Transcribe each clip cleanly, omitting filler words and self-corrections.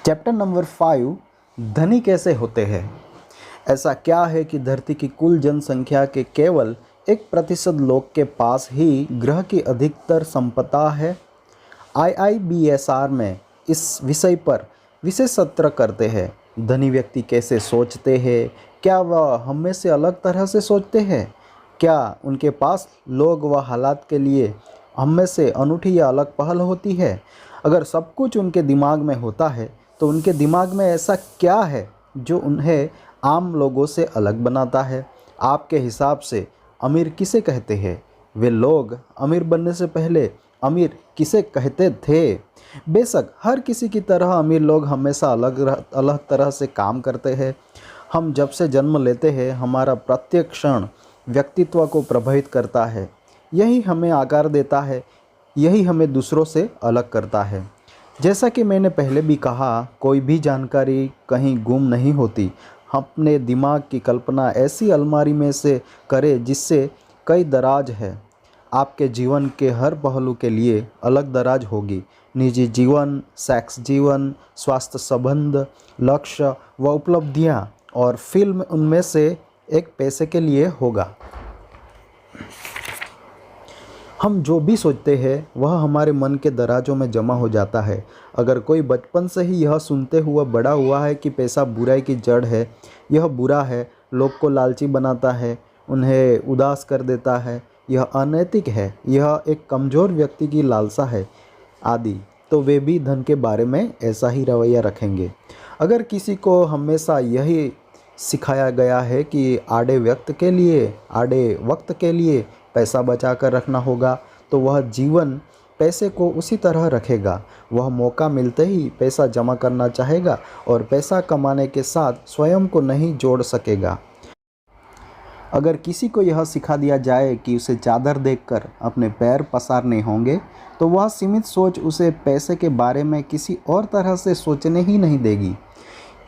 Chapter number 5 धनी कैसे होते हैं। ऐसा क्या है कि धरती की कुल जनसंख्या के केवल 1% लोग के पास ही ग्रह की अधिकतर संपदा है। IIBSR में इस विषय पर विशेष सत्र करते हैं। धनी व्यक्ति कैसे सोचते हैं? क्या वह हमें से अलग तरह से सोचते हैं? क्या उनके पास लोग व हालात के लिए हमें से अनूठी या अलग पहल होती है? अगर सब कुछ उनके दिमाग में होता है तो उनके दिमाग में ऐसा क्या है जो उन्हें आम लोगों से अलग बनाता है? आपके हिसाब से अमीर किसे कहते हैं? वे लोग अमीर बनने से पहले अमीर किसे कहते थे? बेशक हर किसी की तरह अमीर लोग हमेशा अलग अलग तरह से काम करते हैं। हम जब से जन्म लेते हैं हमारा प्रत्येक क्षण व्यक्तित्व को प्रभावित करता है। यही हमें आकार देता है, यही हमें दूसरों से अलग करता है। जैसा कि मैंने पहले भी कहा, कोई भी जानकारी कहीं गुम नहीं होती। अपने दिमाग की कल्पना ऐसी अलमारी में से करें जिससे कई दराज है। आपके जीवन के हर पहलू के लिए अलग दराज होगी। निजी जीवन, सेक्स जीवन, स्वास्थ्य संबंध, लक्ष्य व उपलब्धियां, और फिल्म उनमें से एक पैसे के लिए होगा। हम जो भी सोचते हैं वह हमारे मन के दराजों में जमा हो जाता है। अगर कोई बचपन से ही यह सुनते हुआ बड़ा हुआ है कि पैसा बुराई की जड़ है, यह बुरा है, लोग को लालची बनाता है, उन्हें उदास कर देता है, यह अनैतिक है, यह एक कमज़ोर व्यक्ति की लालसा है आदि, तो वे भी धन के बारे में ऐसा ही रवैया रखेंगे। अगर किसी को हमेशा यही सिखाया गया है कि आड़े वक्त के लिए पैसा बचा कर रखना होगा, तो वह जीवन पैसे को उसी तरह रखेगा। वह मौका मिलते ही पैसा जमा करना चाहेगा और पैसा कमाने के साथ स्वयं को नहीं जोड़ सकेगा। अगर किसी को यह सिखा दिया जाए कि उसे चादर देखकर अपने पैर पसारने होंगे, तो वह सीमित सोच उसे पैसे के बारे में किसी और तरह से सोचने ही नहीं देगी।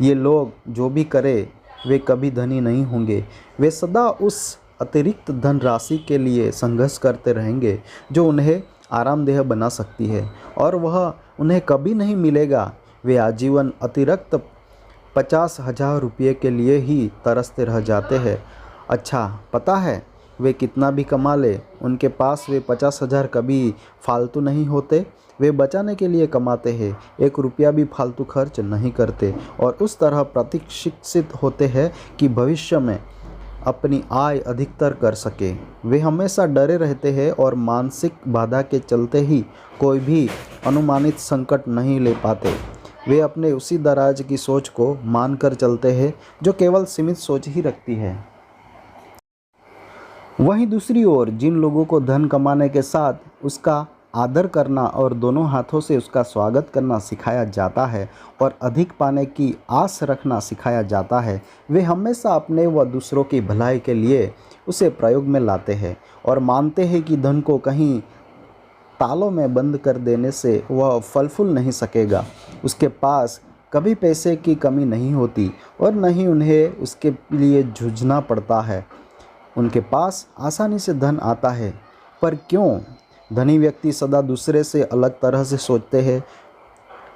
ये लोग जो भी करें वे कभी धनी नहीं होंगे। वे सदा उस अतिरिक्त धनराशि के लिए संघर्ष करते रहेंगे जो उन्हें आरामदेह बना सकती है, और वह उन्हें कभी नहीं मिलेगा। वे आजीवन अतिरिक्त 50,000 रुपये के लिए ही तरसते रह जाते हैं। अच्छा, पता है वे कितना भी कमा ले, उनके पास वे 50,000 कभी फालतू नहीं होते। वे बचाने के लिए कमाते हैं, 1 रुपया भी फालतू खर्च नहीं करते, और उस तरह प्रशिक्षित होते हैं कि भविष्य में अपनी आय अधिकतर कर सके। वे हमेशा डरे रहते हैं और मानसिक बाधा के चलते ही कोई भी अनुमानित संकट नहीं ले पाते। वे अपने उसी दराज की सोच को मानकर चलते हैं जो केवल सीमित सोच ही रखती है। वहीं दूसरी ओर जिन लोगों को धन कमाने के साथ उसका आदर करना और दोनों हाथों से उसका स्वागत करना सिखाया जाता है और अधिक पाने की आस रखना सिखाया जाता है, वे हमेशा अपने व दूसरों की भलाई के लिए उसे प्रयोग में लाते हैं और मानते हैं कि धन को कहीं तालों में बंद कर देने से वह फल फूल नहीं सकेगा। उसके पास कभी पैसे की कमी नहीं होती और न ही उन्हें उसके लिए जूझना पड़ता है। उनके पास आसानी से धन आता है। पर क्यों? धनी व्यक्ति सदा दूसरे से अलग तरह से सोचते हैं।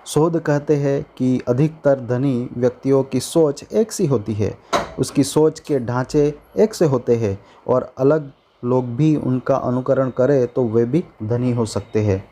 शोध कहते हैं कि अधिकतर धनी व्यक्तियों की सोच एक सी होती है, उसकी सोच के ढांचे एक से होते हैं, और अलग लोग भी उनका अनुकरण करें तो वे भी धनी हो सकते हैं।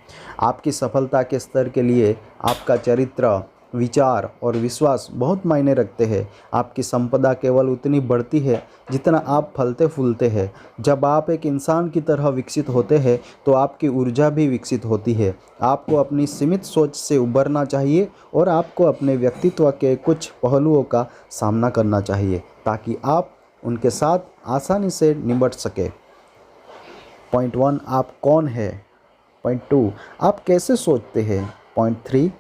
आपकी सफलता के स्तर के लिए आपका चरित्र, विचार और विश्वास बहुत मायने रखते हैं। आपकी संपदा केवल उतनी बढ़ती है जितना आप फलते फूलते हैं। जब आप एक इंसान की तरह विकसित होते हैं तो आपकी ऊर्जा भी विकसित होती है। आपको अपनी सीमित सोच से उभरना चाहिए और आपको अपने व्यक्तित्व के कुछ पहलुओं का सामना करना चाहिए ताकि आप उनके साथ आसानी से निपट सके। पॉइंट 1, आप कौन है। पॉइंट 2, आप कैसे सोचते हैं। पॉइंट 3,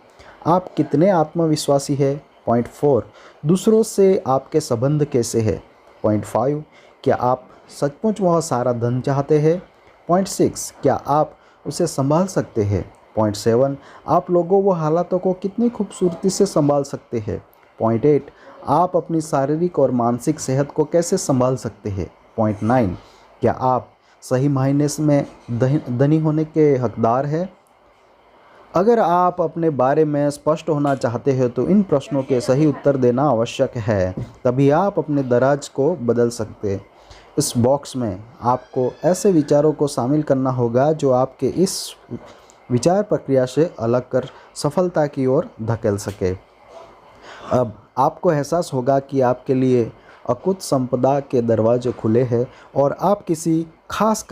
आप कितने आत्मविश्वासी है। पॉइंट 4, दूसरों से आपके संबंध कैसे है। पॉइंट 5, क्या आप सचमुच वह सारा धन चाहते हैं। पॉइंट 6, क्या आप उसे संभाल सकते हैं। पॉइंट 7, आप लोगों व हालातों को कितनी खूबसूरती से संभाल सकते हैं। पॉइंट 8, आप अपनी शारीरिक और मानसिक सेहत को कैसे संभाल सकते हैं। पॉइंट 9, क्या आप सही मायने में धनी होने के हकदार हैं। अगर आप अपने बारे में स्पष्ट होना चाहते हो तो इन प्रश्नों के सही उत्तर देना आवश्यक है, तभी आप अपने दराज को बदल सकते। इस बॉक्स में आपको ऐसे विचारों को शामिल करना होगा जो आपके इस विचार प्रक्रिया से अलग कर सफलता की ओर धकेल सके। अब आपको एहसास होगा कि आपके लिए अकुत संपदा के दरवाजे खुले हैं और आप किसी खास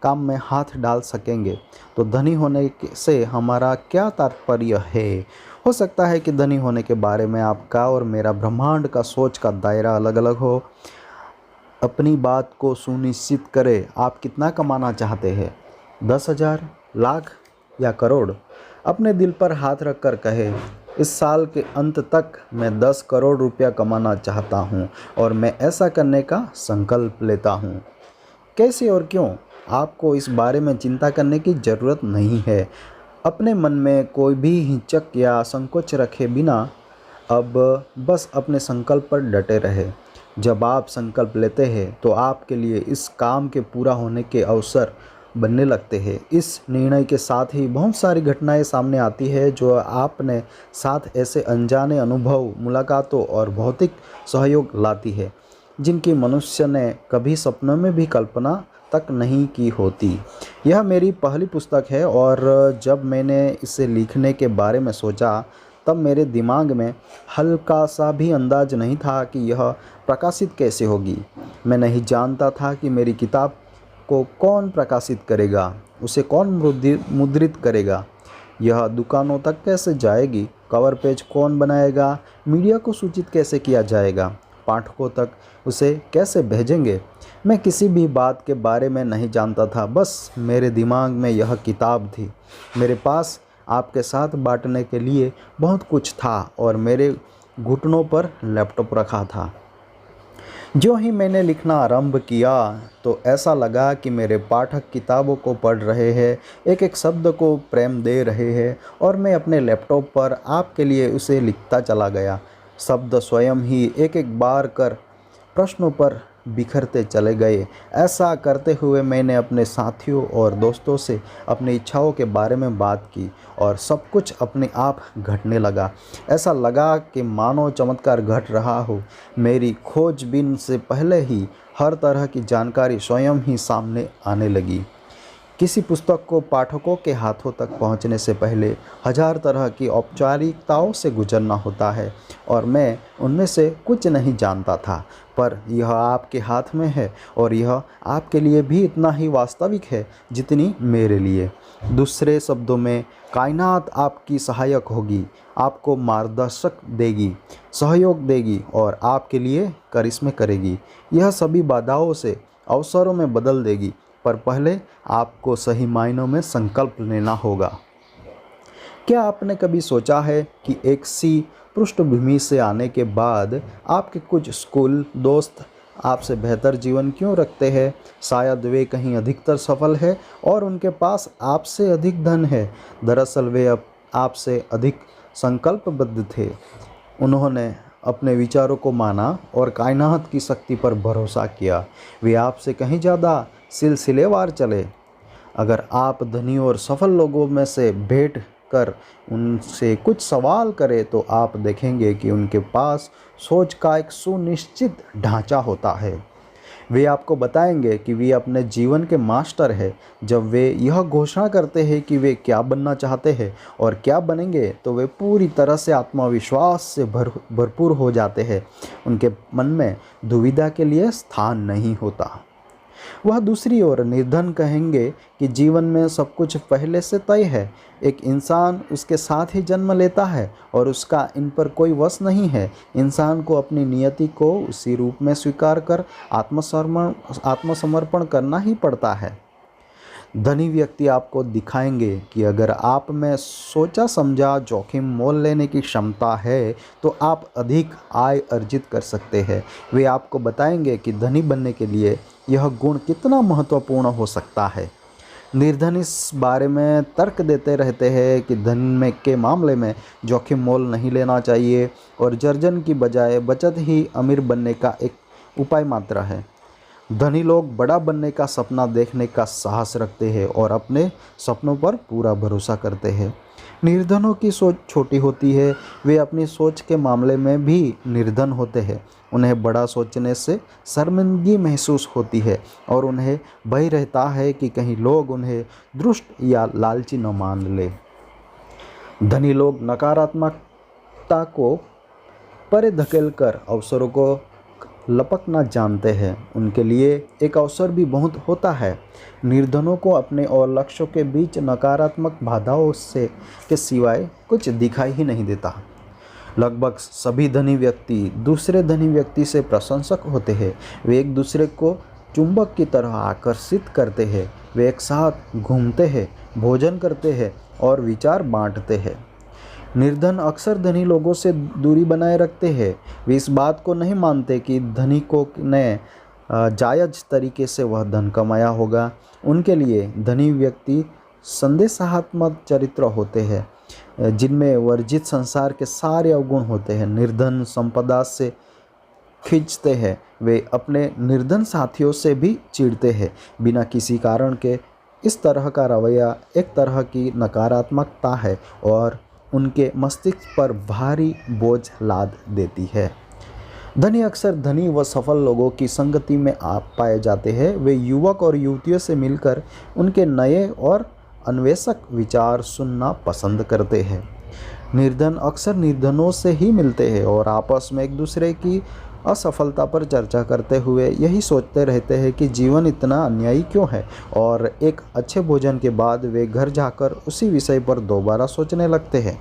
काम में हाथ डाल सकेंगे। तो धनी होने से हमारा क्या तात्पर्य है? हो सकता है कि धनी होने के बारे में आपका और मेरा ब्रह्मांड का सोच का दायरा अलग अलग हो। अपनी बात को सुनिश्चित करें। आप कितना कमाना चाहते हैं? 10,000, लाख या करोड़? अपने दिल पर हाथ रख कर कहें, इस साल के अंत तक मैं 10 करोड़ रुपया कमाना चाहता हूँ और मैं ऐसा करने का संकल्प लेता हूँ। कैसे और क्यों? आपको इस बारे में चिंता करने की ज़रूरत नहीं है। अपने मन में कोई भी हिचक या संकोच रखे बिना अब बस अपने संकल्प पर डटे रहे। जब आप संकल्प लेते हैं तो आपके लिए इस काम के पूरा होने के अवसर बनने लगते हैं। इस निर्णय के साथ ही बहुत सारी घटनाएं सामने आती है जो आपने साथ ऐसे अनजाने अनुभव, मुलाकातों और भौतिक सहयोग लाती है जिनकी मनुष्य ने कभी सपनों में भी कल्पना तक नहीं की होती। यह मेरी पहली पुस्तक है और जब मैंने इसे लिखने के बारे में सोचा तब मेरे दिमाग में हल्का सा भी अंदाज नहीं था कि यह प्रकाशित कैसे होगी। मैं नहीं जानता था कि मेरी किताब को कौन प्रकाशित करेगा, उसे कौन मुद्रित करेगा, यह दुकानों तक कैसे जाएगी, कवर पेज कौन बनाएगा, मीडिया को सूचित कैसे किया जाएगा, पाठकों तक उसे कैसे भेजेंगे। मैं किसी भी बात के बारे में नहीं जानता था, बस मेरे दिमाग में यह किताब थी। मेरे पास आपके साथ बांटने के लिए बहुत कुछ था और मेरे घुटनों पर लैपटॉप रखा था। जो ही मैंने लिखना आरंभ किया तो ऐसा लगा कि मेरे पाठक किताबों को पढ़ रहे हैं, एक एक शब्द को प्रेम दे रहे हैं और मैं अपने लैपटॉप पर आपके लिए उसे लिखता चला गया। शब्द स्वयं ही एक एक बार कर प्रश्नों पर बिखरते चले गए। ऐसा करते हुए मैंने अपने साथियों और दोस्तों से अपनी इच्छाओं के बारे में बात की और सब कुछ अपने आप घटने लगा। ऐसा लगा कि मानो चमत्कार घट रहा हो। मेरी खोजबीन से पहले ही हर तरह की जानकारी स्वयं ही सामने आने लगी। किसी पुस्तक को पाठकों के हाथों तक पहुंचने से पहले 1000 तरह की औपचारिकताओं से गुजरना होता है और मैं उनमें से कुछ नहीं जानता था, पर यह आपके हाथ में है और यह आपके लिए भी इतना ही वास्तविक है जितनी मेरे लिए। दूसरे शब्दों में, कायनात आपकी सहायक होगी, आपको मार्गदर्शक देगी, सहयोग देगी और आपके लिए करिश्मे करेगी। यह सभी बाधाओं से अवसरों में बदल देगी, पर पहले आपको सही मायनों में संकल्प लेना होगा। क्या आपने कभी सोचा है कि एक सी पृष्ठभूमि से आने के बाद आपके कुछ स्कूल दोस्त आपसे बेहतर जीवन क्यों रखते हैं? शायद वे कहीं अधिकतर सफल हैं और उनके पास आपसे अधिक धन है। दरअसल वे आपसे अधिक संकल्पबद्ध थे। उन्होंने अपने विचारों को माना और कायनात की शक्ति पर भरोसा किया। वे आपसे कहीं ज़्यादा सिलसिलेवार चले। अगर आप धनी और सफल लोगों में से भेंट कर उनसे कुछ सवाल करें तो आप देखेंगे कि उनके पास सोच का एक सुनिश्चित ढांचा होता है। वे आपको बताएंगे कि वे अपने जीवन के मास्टर हैं। जब वे यह घोषणा करते हैं कि वे क्या बनना चाहते हैं और क्या बनेंगे तो वे पूरी तरह से आत्मविश्वास से भरपूर हो जाते हैं। उनके मन में दुविधा के लिए स्थान नहीं होता। वह दूसरी ओर निर्धन कहेंगे कि जीवन में सब कुछ पहले से तय है। एक इंसान उसके साथ ही जन्म लेता है और उसका इन पर कोई वश नहीं है। इंसान को अपनी नियति को उसी रूप में स्वीकार कर आत्मसमर्पण करना ही पड़ता है। धनी व्यक्ति आपको दिखाएंगे कि अगर आप में सोचा समझा जोखिम मोल लेने की क्षमता है तो आप अधिक आय अर्जित कर सकते हैं। वे आपको बताएंगे कि धनी बनने के लिए यह गुण कितना महत्वपूर्ण हो सकता है। निर्धन इस बारे में तर्क देते रहते हैं कि धन में के मामले में जोखिम मोल नहीं लेना चाहिए और जर्जन की बजाय बचत ही अमीर बनने का एक उपाय मात्र है। धनी लोग बड़ा बनने का सपना देखने का साहस रखते हैं और अपने सपनों पर पूरा भरोसा करते हैं। निर्धनों की सोच छोटी होती है, वे अपनी सोच के मामले में भी निर्धन होते हैं। उन्हें बड़ा सोचने से शर्मिंदगी महसूस होती है और उन्हें भय रहता है कि कहीं लोग उन्हें दुष्ट या लालची न मान ले। धनी लोग नकारात्मकता को परे धकेलकर अवसरों को लपकना जानते हैं। उनके लिए एक अवसर भी बहुत होता है। निर्धनों को अपने और लक्ष्यों के बीच नकारात्मक बाधाओं से के सिवाय कुछ दिखाई ही नहीं देता। लगभग सभी धनी व्यक्ति दूसरे धनी व्यक्ति से प्रशंसक होते हैं। वे एक दूसरे को चुंबक की तरह आकर्षित करते हैं। वे एक साथ घूमते हैं, भोजन करते हैं और विचार बांटते हैं। निर्धन अक्सर धनी लोगों से दूरी बनाए रखते हैं। वे इस बात को नहीं मानते कि धनिकों ने जायज़ तरीके से वह धन कमाया होगा। उनके लिए धनी व्यक्ति संदेशात्मक चरित्र होते हैं जिनमें वर्जित संसार के सारे अवगुण होते हैं। निर्धन संपदा से खींचते हैं। वे अपने निर्धन साथियों से भी चिढ़ते हैं बिना किसी कारण के। इस तरह का रवैया एक तरह की नकारात्मकता है और उनके मस्तिष्क पर भारी बोझ लाद देती है। धनी अक्सर धनी व सफल लोगों की संगति में पाए जाते हैं। वे युवक और युवतियों से मिलकर उनके नए और अन्वेषक विचार सुनना पसंद करते हैं। निर्धन अक्सर निर्धनों से ही मिलते हैं और आपस में एक दूसरे की असफलता पर चर्चा करते हुए यही सोचते रहते हैं कि जीवन इतना अन्यायी क्यों है, और एक अच्छे भोजन के बाद वे घर जाकर उसी विषय पर दोबारा सोचने लगते हैं।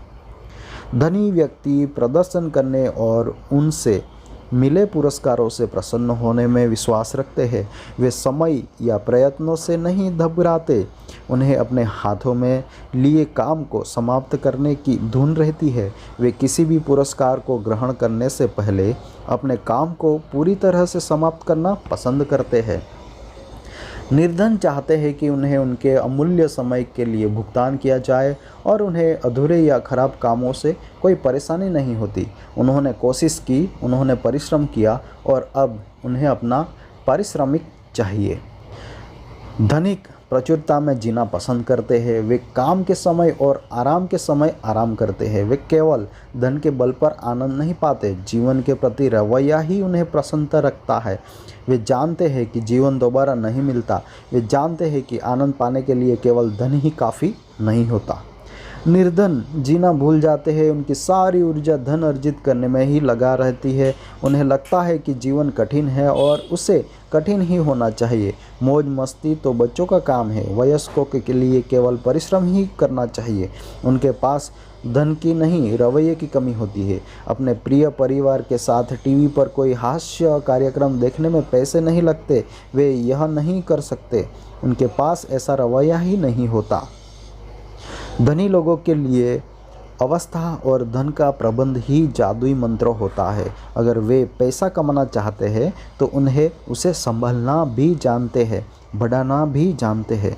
धनी व्यक्ति प्रदर्शन करने और उनसे मिले पुरस्कारों से प्रसन्न होने में विश्वास रखते हैं। वे समय या प्रयत्नों से नहीं घबराते। उन्हें अपने हाथों में लिए काम को समाप्त करने की धुन रहती है। वे किसी भी पुरस्कार को ग्रहण करने से पहले अपने काम को पूरी तरह से समाप्त करना पसंद करते हैं। निर्धन चाहते हैं कि उन्हें उनके अमूल्य समय के लिए भुगतान किया जाए और उन्हें अधूरे या खराब कामों से कोई परेशानी नहीं होती। उन्होंने कोशिश की, उन्होंने परिश्रम किया और अब उन्हें अपना पारिश्रमिक चाहिए। धनिक प्रचुरता में जीना पसंद करते हैं। वे काम के समय और आराम के समय आराम करते हैं। वे केवल धन के बल पर आनंद नहीं पाते। जीवन के प्रति रवैया ही उन्हें प्रसन्नता रखता है। वे जानते हैं कि जीवन दोबारा नहीं मिलता। वे जानते हैं कि आनंद पाने के लिए केवल धन ही काफ़ी नहीं होता। निर्धन जीना भूल जाते हैं। उनकी सारी ऊर्जा धन अर्जित करने में ही लगा रहती है। उन्हें लगता है कि जीवन कठिन है और उसे कठिन ही होना चाहिए। मौज मस्ती तो बच्चों का काम है। वयस्कों के लिए केवल परिश्रम ही करना चाहिए। उनके पास धन की नहीं, रवैये की कमी होती है। अपने प्रिय परिवार के साथ टीवी पर कोई हास्य कार्यक्रम देखने में पैसे नहीं लगते। वे यह नहीं कर सकते। उनके पास ऐसा रवैया ही नहीं होता। धनी लोगों के लिए अवस्था और धन का प्रबंध ही जादुई मंत्र होता है। अगर वे पैसा कमाना चाहते हैं तो उन्हें उसे संभालना भी जानते हैं, बढ़ाना भी जानते हैं।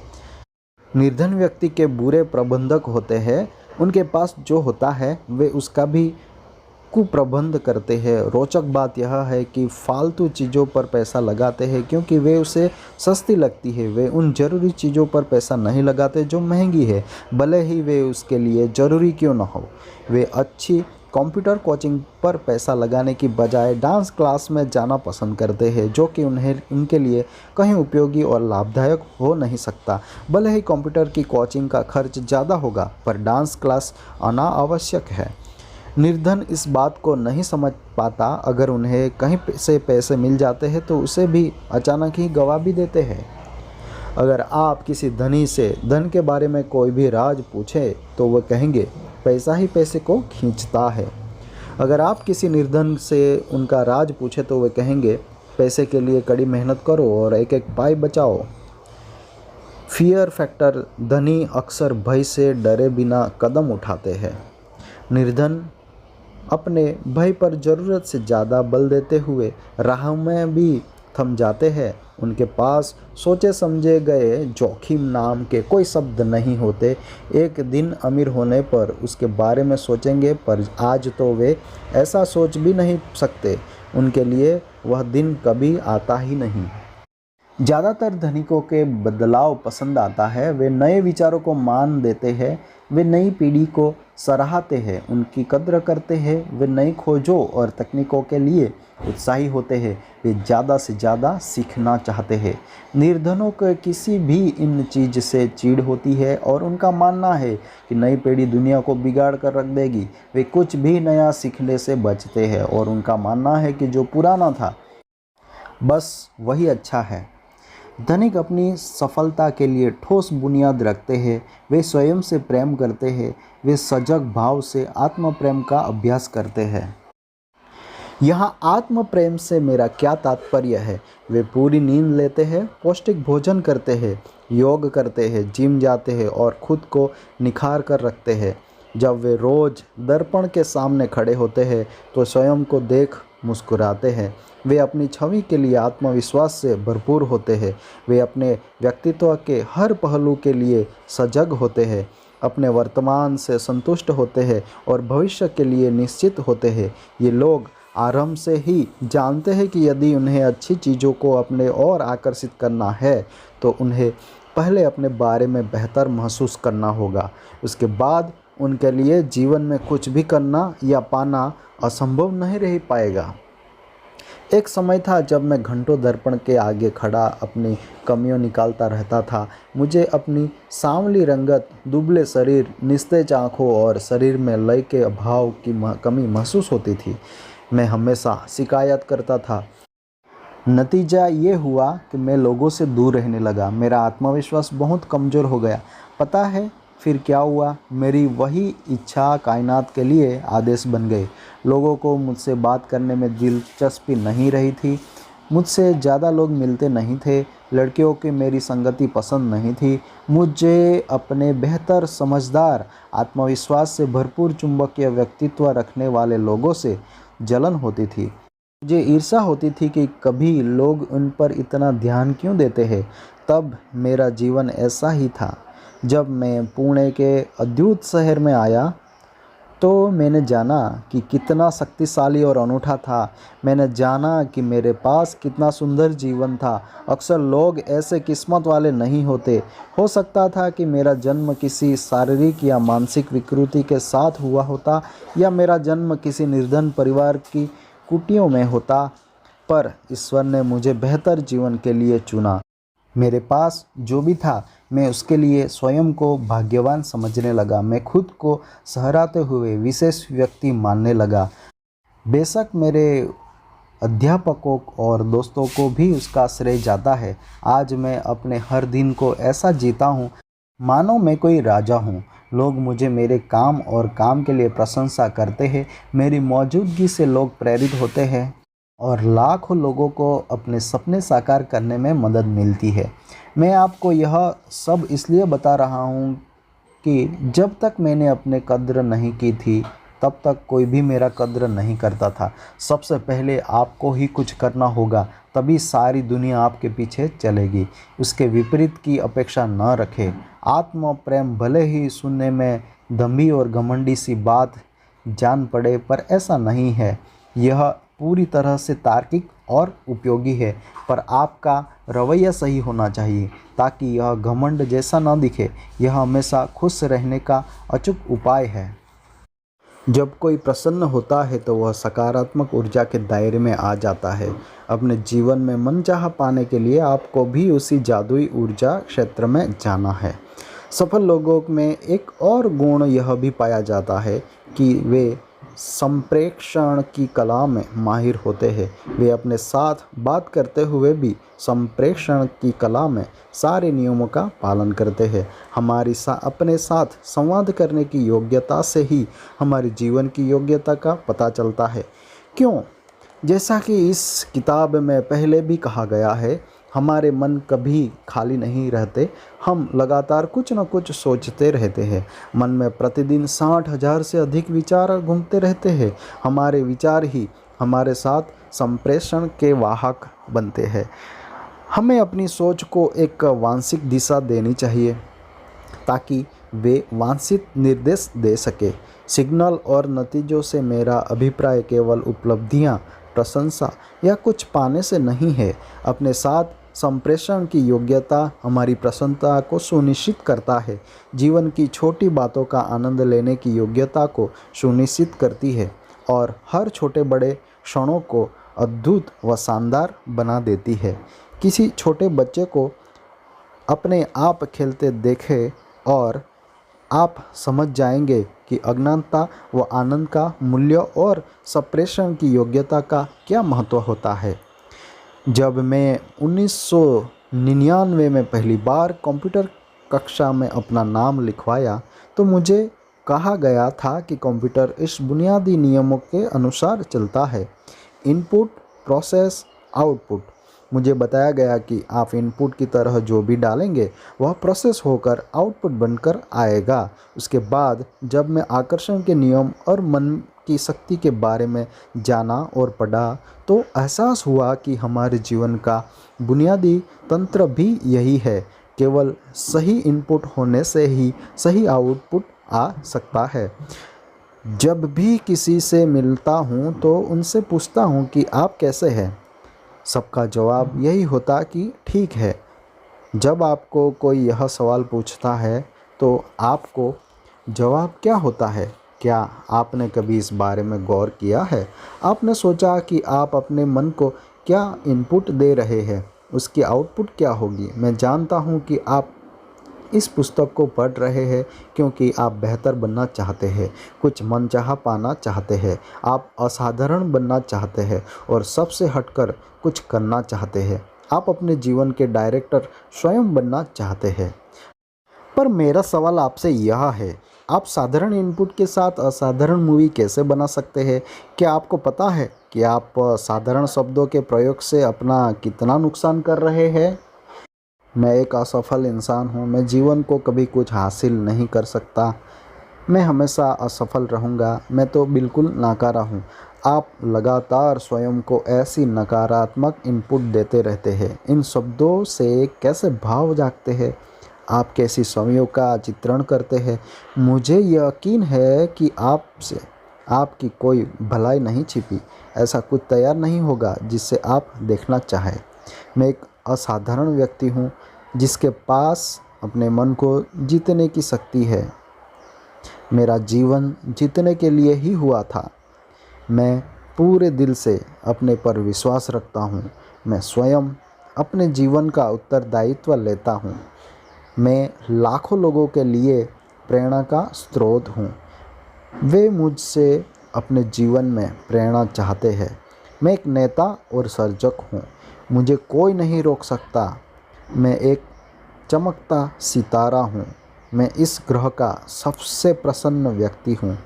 निर्धन व्यक्ति के बुरे प्रबंधक होते हैं। उनके पास जो होता है वे उसका भी कुप्रबंध करते हैं। रोचक बात यह है कि फालतू चीज़ों पर पैसा लगाते हैं क्योंकि वे उसे सस्ती लगती है। वे उन ज़रूरी चीज़ों पर पैसा नहीं लगाते जो महंगी है, भले ही वे उसके लिए ज़रूरी क्यों न हो। वे अच्छी कंप्यूटर कोचिंग पर पैसा लगाने की बजाय डांस क्लास में जाना पसंद करते हैं, जो कि उनके लिए कहीं उपयोगी और लाभदायक हो नहीं सकता। भले ही कंप्यूटर की कोचिंग का खर्च ज़्यादा होगा, पर डांस क्लास आना आवश्यक है। निर्धन इस बात को नहीं समझ पाता। अगर उन्हें कहीं से पैसे मिल जाते हैं तो उसे भी अचानक ही गवा भी देते हैं। अगर आप किसी धनी से धन के बारे में कोई भी राज पूछें तो वह कहेंगे पैसा ही पैसे को खींचता है। अगर आप किसी निर्धन से उनका राज पूछें तो वे कहेंगे पैसे के लिए कड़ी मेहनत करो और एक एक पाई बचाओ। Fear factor. धनी अक्सर भय से डरे बिना कदम उठाते हैं। निर्धन अपने भय पर ज़रूरत से ज़्यादा बल देते हुए राह में भी थम जाते हैं। उनके पास सोचे समझे गए जोखिम नाम के कोई शब्द नहीं होते। एक दिन अमीर होने पर उसके बारे में सोचेंगे, पर आज तो वे ऐसा सोच भी नहीं सकते। उनके लिए वह दिन कभी आता ही नहीं। ज़्यादातर धनिकों के बदलाव पसंद आता है। वे नए विचारों को मान देते हैं वे नई पीढ़ी को सराहते हैं, उनकी कद्र करते हैं। वे नई खोजों और तकनीकों के लिए उत्साही होते हैं। वे ज़्यादा से ज़्यादा सीखना चाहते हैं। निर्धनों को किसी भी इन चीज़ से चिढ़ होती है और उनका मानना है कि नई पीढ़ी दुनिया को बिगाड़ कर रख देगी। वे कुछ भी नया सीखने से बचते हैं और उनका मानना है कि जो पुराना था बस वही अच्छा है। धनिक अपनी सफलता के लिए ठोस बुनियाद रखते हैं। वे स्वयं से प्रेम करते हैं। वे सजग भाव से आत्म प्रेम का अभ्यास करते हैं। यहाँ आत्म प्रेम से मेरा क्या तात्पर्य है? वे पूरी नींद लेते हैं, पौष्टिक भोजन करते हैं, योग करते हैं, जिम जाते हैं और खुद को निखार कर रखते हैं। जब वे रोज़ दर्पण के सामने खड़े होते हैं तो स्वयं को देख मुस्कुराते हैं। वे अपनी छवि के लिए आत्मविश्वास से भरपूर होते हैं। वे अपने व्यक्तित्व के हर पहलू के लिए सजग होते हैं, अपने वर्तमान से संतुष्ट होते हैं और भविष्य के लिए निश्चित होते हैं। ये लोग आरंभ से ही जानते हैं कि यदि उन्हें अच्छी चीज़ों को अपने ओर आकर्षित करना है तो उन्हें पहले अपने बारे में बेहतर महसूस करना होगा। उसके बाद उनके लिए जीवन में कुछ भी करना या पाना असंभव नहीं रह पाएगा। एक समय था जब मैं घंटों दर्पण के आगे खड़ा अपनी कमियों निकालता रहता था। मुझे अपनी सांवली रंगत, दुबले शरीर, निस्तेज आँखों और शरीर में लय के अभाव की कमी महसूस होती थी। मैं हमेशा शिकायत करता था। नतीजा ये हुआ कि मैं लोगों से दूर रहने लगा। मेरा आत्मविश्वास बहुत कमज़ोर हो गया। पता है फिर क्या हुआ? मेरी वही इच्छा कायनात के लिए आदेश बन गई। लोगों को मुझसे बात करने में दिलचस्पी नहीं रही थी। मुझसे ज़्यादा लोग मिलते नहीं थे। लड़कियों की मेरी संगति पसंद नहीं थी। मुझे अपने बेहतर, समझदार, आत्मविश्वास से भरपूर चुंबकीय व्यक्तित्व रखने वाले लोगों से जलन होती थी। मुझे ईर्ष्या होती थी कि कभी लोग उन पर इतना ध्यान क्यों देते हैं। तब मेरा जीवन ऐसा ही था। जब मैं पुणे के अद्भुत शहर में आया तो मैंने जाना कि कितना शक्तिशाली और अनूठा था। मैंने जाना कि मेरे पास कितना सुंदर जीवन था। अक्सर लोग ऐसे किस्मत वाले नहीं होते। हो सकता था कि मेरा जन्म किसी शारीरिक या मानसिक विकृति के साथ हुआ होता या मेरा जन्म किसी निर्धन परिवार की कुटियों में होता, पर ईश्वर ने मुझे बेहतर जीवन के लिए चुना। मेरे पास जो भी था मैं उसके लिए स्वयं को भाग्यवान समझने लगा। मैं खुद को सहराते हुए विशेष व्यक्ति मानने लगा। बेशक मेरे अध्यापकों और दोस्तों को भी उसका श्रेय जाता है। आज मैं अपने हर दिन को ऐसा जीता हूँ मानो मैं कोई राजा हूँ। लोग मुझे मेरे काम और काम के लिए प्रशंसा करते हैं। मेरी मौजूदगी से लोग प्रेरित होते हैं और लाखों लोगों को अपने सपने साकार करने में मदद मिलती है। मैं आपको यह सब इसलिए बता रहा हूँ कि जब तक मैंने अपने कद्र नहीं की थी तब तक कोई भी मेरा कद्र नहीं करता था। सबसे पहले आपको ही कुछ करना होगा, तभी सारी दुनिया आपके पीछे चलेगी। उसके विपरीत की अपेक्षा न रखें। आत्म प्रेम भले ही सुनने में दम्भी और घमंडी सी बात जान पड़े, पर ऐसा नहीं है। यह पूरी तरह से तार्किक और उपयोगी है, पर आपका रवैया सही होना चाहिए ताकि यह घमंड जैसा न दिखे। यह हमेशा खुश रहने का अचूक उपाय है। जब कोई प्रसन्न होता है तो वह सकारात्मक ऊर्जा के दायरे में आ जाता है। अपने जीवन में मनचाहा पाने के लिए आपको भी उसी जादुई ऊर्जा क्षेत्र में जाना है। सफल लोगों में एक और गुण यह भी पाया जाता है कि वे संप्रेषण की कला में माहिर होते हैं। वे अपने साथ बात करते हुए भी संप्रेषण की कला में सारे नियमों का पालन करते हैं। हमारी अपने साथ संवाद करने की योग्यता से ही हमारे जीवन की योग्यता का पता चलता है। क्यों? जैसा कि इस किताब में पहले भी कहा गया है, हमारे मन कभी खाली नहीं रहते। हम लगातार कुछ न कुछ सोचते रहते हैं। मन में प्रतिदिन 60,000 से अधिक विचार घूमते रहते हैं। हमारे विचार ही हमारे साथ संप्रेषण के वाहक बनते हैं। हमें अपनी सोच को एक वांछित दिशा देनी चाहिए ताकि वे वांछित निर्देश दे सके। सिग्नल और नतीजों से मेरा अभिप्राय केवल उपलब्धियां, प्रशंसा या कुछ पाने से नहीं है। अपने साथ संप्रेषण की योग्यता हमारी प्रसन्नता को सुनिश्चित करता है, जीवन की छोटी बातों का आनंद लेने की योग्यता को सुनिश्चित करती है और हर छोटे बड़े क्षणों को अद्भुत व शानदार बना देती है। किसी छोटे बच्चे को अपने आप खेलते देखें और आप समझ जाएंगे कि अज्ञानता व आनंद का मूल्य और संप्रेषण की योग्यता का क्या महत्व होता है। जब मैं 1999 में पहली बार कंप्यूटर कक्षा में अपना नाम लिखवाया तो मुझे कहा गया था कि कंप्यूटर इस बुनियादी नियमों के अनुसार चलता है, इनपुट प्रोसेस आउटपुट। मुझे बताया गया कि आप इनपुट की तरह जो भी डालेंगे वह प्रोसेस होकर आउटपुट बनकर आएगा। उसके बाद जब मैं आकर्षण के नियम और मन की शक्ति के बारे में जाना और पढ़ा तो एहसास हुआ कि हमारे जीवन का बुनियादी तंत्र भी यही है। केवल सही इनपुट होने से ही सही आउटपुट आ सकता है। जब भी किसी से मिलता हूँ तो उनसे पूछता हूँ कि आप कैसे हैं। सबका जवाब यही होता कि ठीक है। जब आपको कोई यह सवाल पूछता है तो आपको जवाब क्या होता है? क्या आपने कभी इस बारे में गौर किया है? आपने सोचा कि आप अपने मन को क्या इनपुट दे रहे हैं, उसकी आउटपुट क्या होगी? मैं जानता हूँ कि आप इस पुस्तक को पढ़ रहे हैं क्योंकि आप बेहतर बनना चाहते हैं, कुछ मनचाहा पाना चाहते हैं, आप असाधारण बनना चाहते हैं और सबसे हटकर कुछ करना चाहते हैं। आप अपने जीवन के डायरेक्टर स्वयं बनना चाहते हैं। पर मेरा सवाल आपसे यह है, आप साधारण इनपुट के साथ असाधारण मूवी कैसे बना सकते हैं? क्या आपको पता है कि आप साधारण शब्दों के प्रयोग से अपना कितना नुकसान कर रहे हैं? मैं एक असफल इंसान हूँ। मैं जीवन को कभी कुछ हासिल नहीं कर सकता। मैं हमेशा असफल रहूँगा। मैं तो बिल्कुल नाकारा हूँ। आप लगातार स्वयं को ऐसी नकारात्मक इनपुट देते रहते हैं। इन शब्दों से कैसे भाव जागते हैं? आप कैसी छवियों का चित्रण करते हैं? मुझे यकीन है कि आपसे आपकी कोई भलाई नहीं छिपी। ऐसा कुछ तैयार नहीं होगा जिससे आप देखना चाहें। मैं एक असाधारण व्यक्ति हूँ जिसके पास अपने मन को जीतने की शक्ति है। मेरा जीवन जीतने के लिए ही हुआ था। मैं पूरे दिल से अपने पर विश्वास रखता हूँ। मैं स्वयं अपने जीवन का उत्तरदायित्व लेता हूँ। मैं लाखों लोगों के लिए प्रेरणा का स्रोत हूँ। वे मुझसे अपने जीवन में प्रेरणा चाहते हैं। मैं एक नेता और सर्जक हूँ। मुझे कोई नहीं रोक सकता। मैं एक चमकता सितारा हूँ। मैं इस ग्रह का सबसे प्रसन्न व्यक्ति हूँ।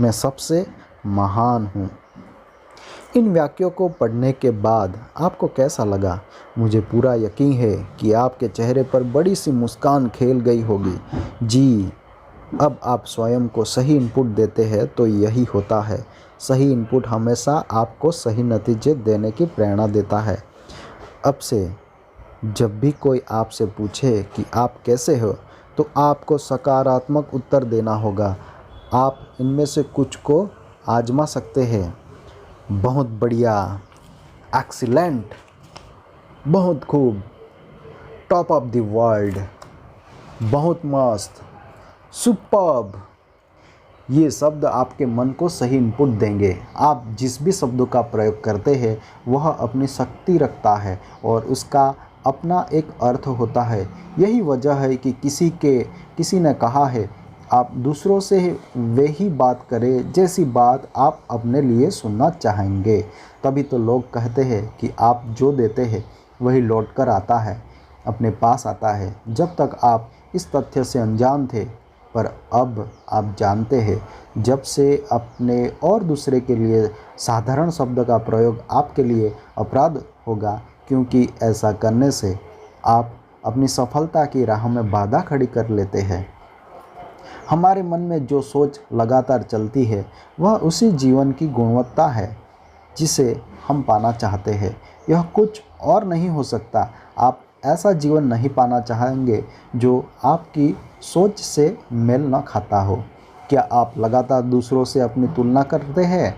मैं सबसे महान हूँ। इन वाक्यों को पढ़ने के बाद आपको कैसा लगा? मुझे पूरा यकीन है कि आपके चेहरे पर बड़ी सी मुस्कान खेल गई होगी। जी, अब आप स्वयं को सही इनपुट देते हैं तो यही होता है। सही इनपुट हमेशा आपको सही नतीजे देने की प्रेरणा देता है। अब से जब भी कोई आपसे पूछे कि आप कैसे हो तो आपको सकारात्मक उत्तर देना होगा। आप इनमें से कुछ को आजमा सकते हैं। बहुत बढ़िया, एक्सीलेंट, बहुत खूब, टॉप ऑफ द वर्ल्ड, बहुत मस्त, सुपर्ब। ये शब्द आपके मन को सही इनपुट देंगे। आप जिस भी शब्दों का प्रयोग करते हैं वह अपनी शक्ति रखता है और उसका अपना एक अर्थ होता है। यही वजह है कि किसी ने कहा है, आप दूसरों से वही बात करें जैसी बात आप अपने लिए सुनना चाहेंगे। तभी तो लोग कहते हैं कि आप जो देते हैं वही लौट कर आता है, अपने पास आता है। जब तक आप इस तथ्य से अनजान थे, पर अब आप जानते हैं। जब से अपने और दूसरे के लिए साधारण शब्द का प्रयोग आपके लिए अपराध होगा, क्योंकि ऐसा करने से आप अपनी सफलता की राह में बाधा खड़ी कर लेते हैं। हमारे मन में जो सोच लगातार चलती है वह उसी जीवन की गुणवत्ता है जिसे हम पाना चाहते हैं। यह कुछ और नहीं हो सकता। आप ऐसा जीवन नहीं पाना चाहेंगे जो आपकी सोच से मेल न खाता हो। क्या आप लगातार दूसरों से अपनी तुलना करते हैं,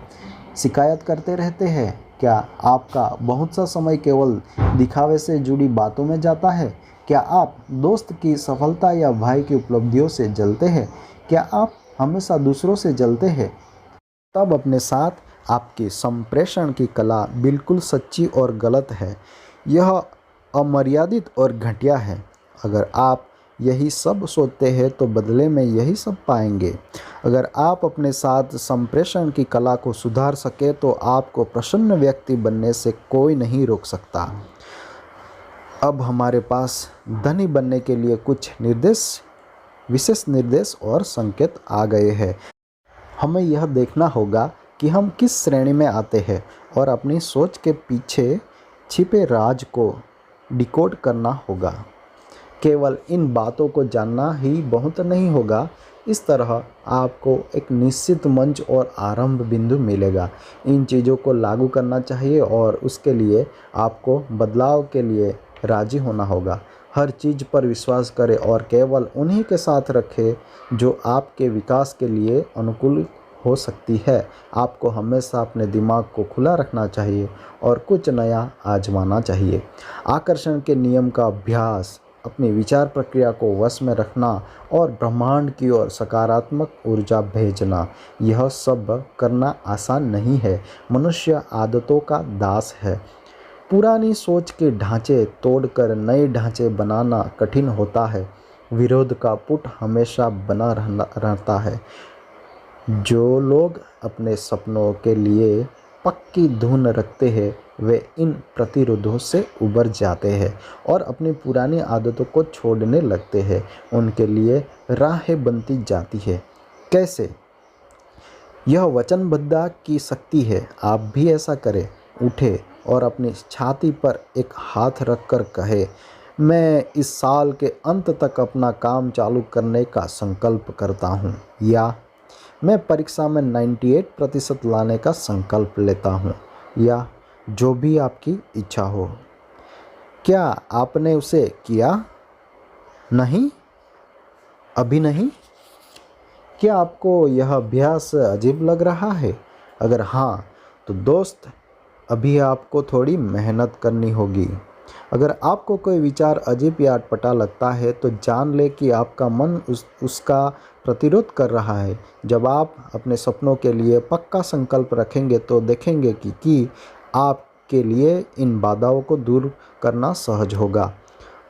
शिकायत करते रहते हैं क्या आपका बहुत सा समय केवल दिखावे से जुड़ी बातों में जाता है? क्या आप दोस्त की सफलता या भाई की उपलब्धियों से जलते हैं? क्या आप हमेशा दूसरों से जलते हैं? तब अपने साथ आपकी संप्रेषण की कला बिल्कुल सच्ची और गलत है। यह अमर्यादित और घटिया है। अगर आप यही सब सोचते हैं तो बदले में यही सब पाएंगे। अगर आप अपने साथ संप्रेषण की कला को सुधार सके तो आपको प्रसन्न व्यक्ति बनने से कोई नहीं रोक सकता। अब हमारे पास धनी बनने के लिए कुछ विशेष निर्देश और संकेत आ गए हैं। हमें यह देखना होगा कि हम किस श्रेणी में आते हैं और अपनी सोच के पीछे छिपे राज को डिकोड करना होगा। केवल इन बातों को जानना ही बहुत नहीं होगा। इस तरह आपको एक निश्चित मंच और आरंभ बिंदु मिलेगा। इन चीज़ों को लागू करना चाहिए और उसके लिए आपको बदलाव के लिए राजी होना होगा। हर चीज़ पर विश्वास करें और केवल उन्हीं के साथ रखें जो आपके विकास के लिए अनुकूल हो सकती है। आपको हमेशा अपने दिमाग को खुला रखना चाहिए और कुछ नया आजमाना चाहिए। आकर्षण के नियम का अभ्यास, अपनी विचार प्रक्रिया को वश में रखना और ब्रह्मांड की ओर सकारात्मक ऊर्जा भेजना, यह सब करना आसान नहीं है। मनुष्य आदतों का दास है। पुरानी सोच के ढांचे तोड़कर नए ढांचे बनाना कठिन होता है। विरोध का पुट हमेशा बना रहता है। जो लोग अपने सपनों के लिए पक्की धुन रखते हैं वे इन प्रतिरोधों से उबर जाते हैं और अपनी पुरानी आदतों को छोड़ने लगते हैं। उनके लिए राहें बनती जाती है। कैसे? यह वचनबद्धता की शक्ति है। आप भी ऐसा करें। उठे और अपनी छाती पर एक हाथ रखकर कहे, मैं इस साल के अंत तक अपना काम चालू करने का संकल्प करता हूँ, या मैं परीक्षा में 98% लाने का संकल्प लेता हूँ, या जो भी आपकी इच्छा हो। क्या आपने उसे किया? नहीं? अभी नहीं? क्या आपको यह अभ्यास अजीब लग रहा है? अगर हाँ, तो दोस्त, अभी आपको थोड़ी मेहनत करनी होगी। अगर आपको कोई विचार अजीब या अटपटा लगता है तो जान ले कि आपका मन उसका प्रतिरोध कर रहा है। जब आप अपने सपनों के लिए पक्का संकल्प रखेंगे तो देखेंगे कि आपके लिए इन बाधाओं को दूर करना सहज होगा।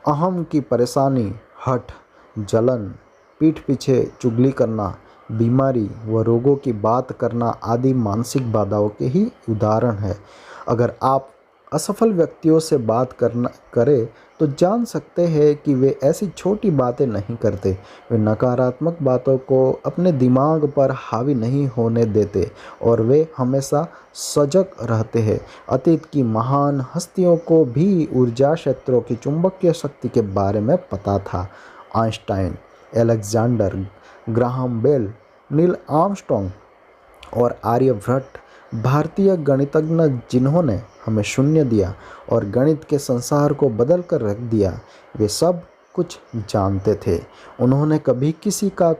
अहम की परेशानी, हठ, जलन, पीठ पीछे चुगली करना, बीमारी व रोगों की बात करना आदि मानसिक बाधाओं के ही उदाहरण है। अगर आप असफल व्यक्तियों से बात करें तो जान सकते हैं कि वे ऐसी छोटी बातें नहीं करते। वे नकारात्मक बातों को अपने दिमाग पर हावी नहीं होने देते और वे हमेशा सजग रहते हैं। अतीत की महान हस्तियों को भी ऊर्जा क्षेत्रों की चुंबकीय शक्ति के बारे में पता था। Einstein, Alexander Graham Bell, Neil Armstrong और आर्यभट्ट भारतीय गणितज्ञ जिन्होंने हमें शून्य दिया और गणित के संसार को बदल कर रख दिया, वे सब कुछ जानते थे। उन्होंने कभी किसी का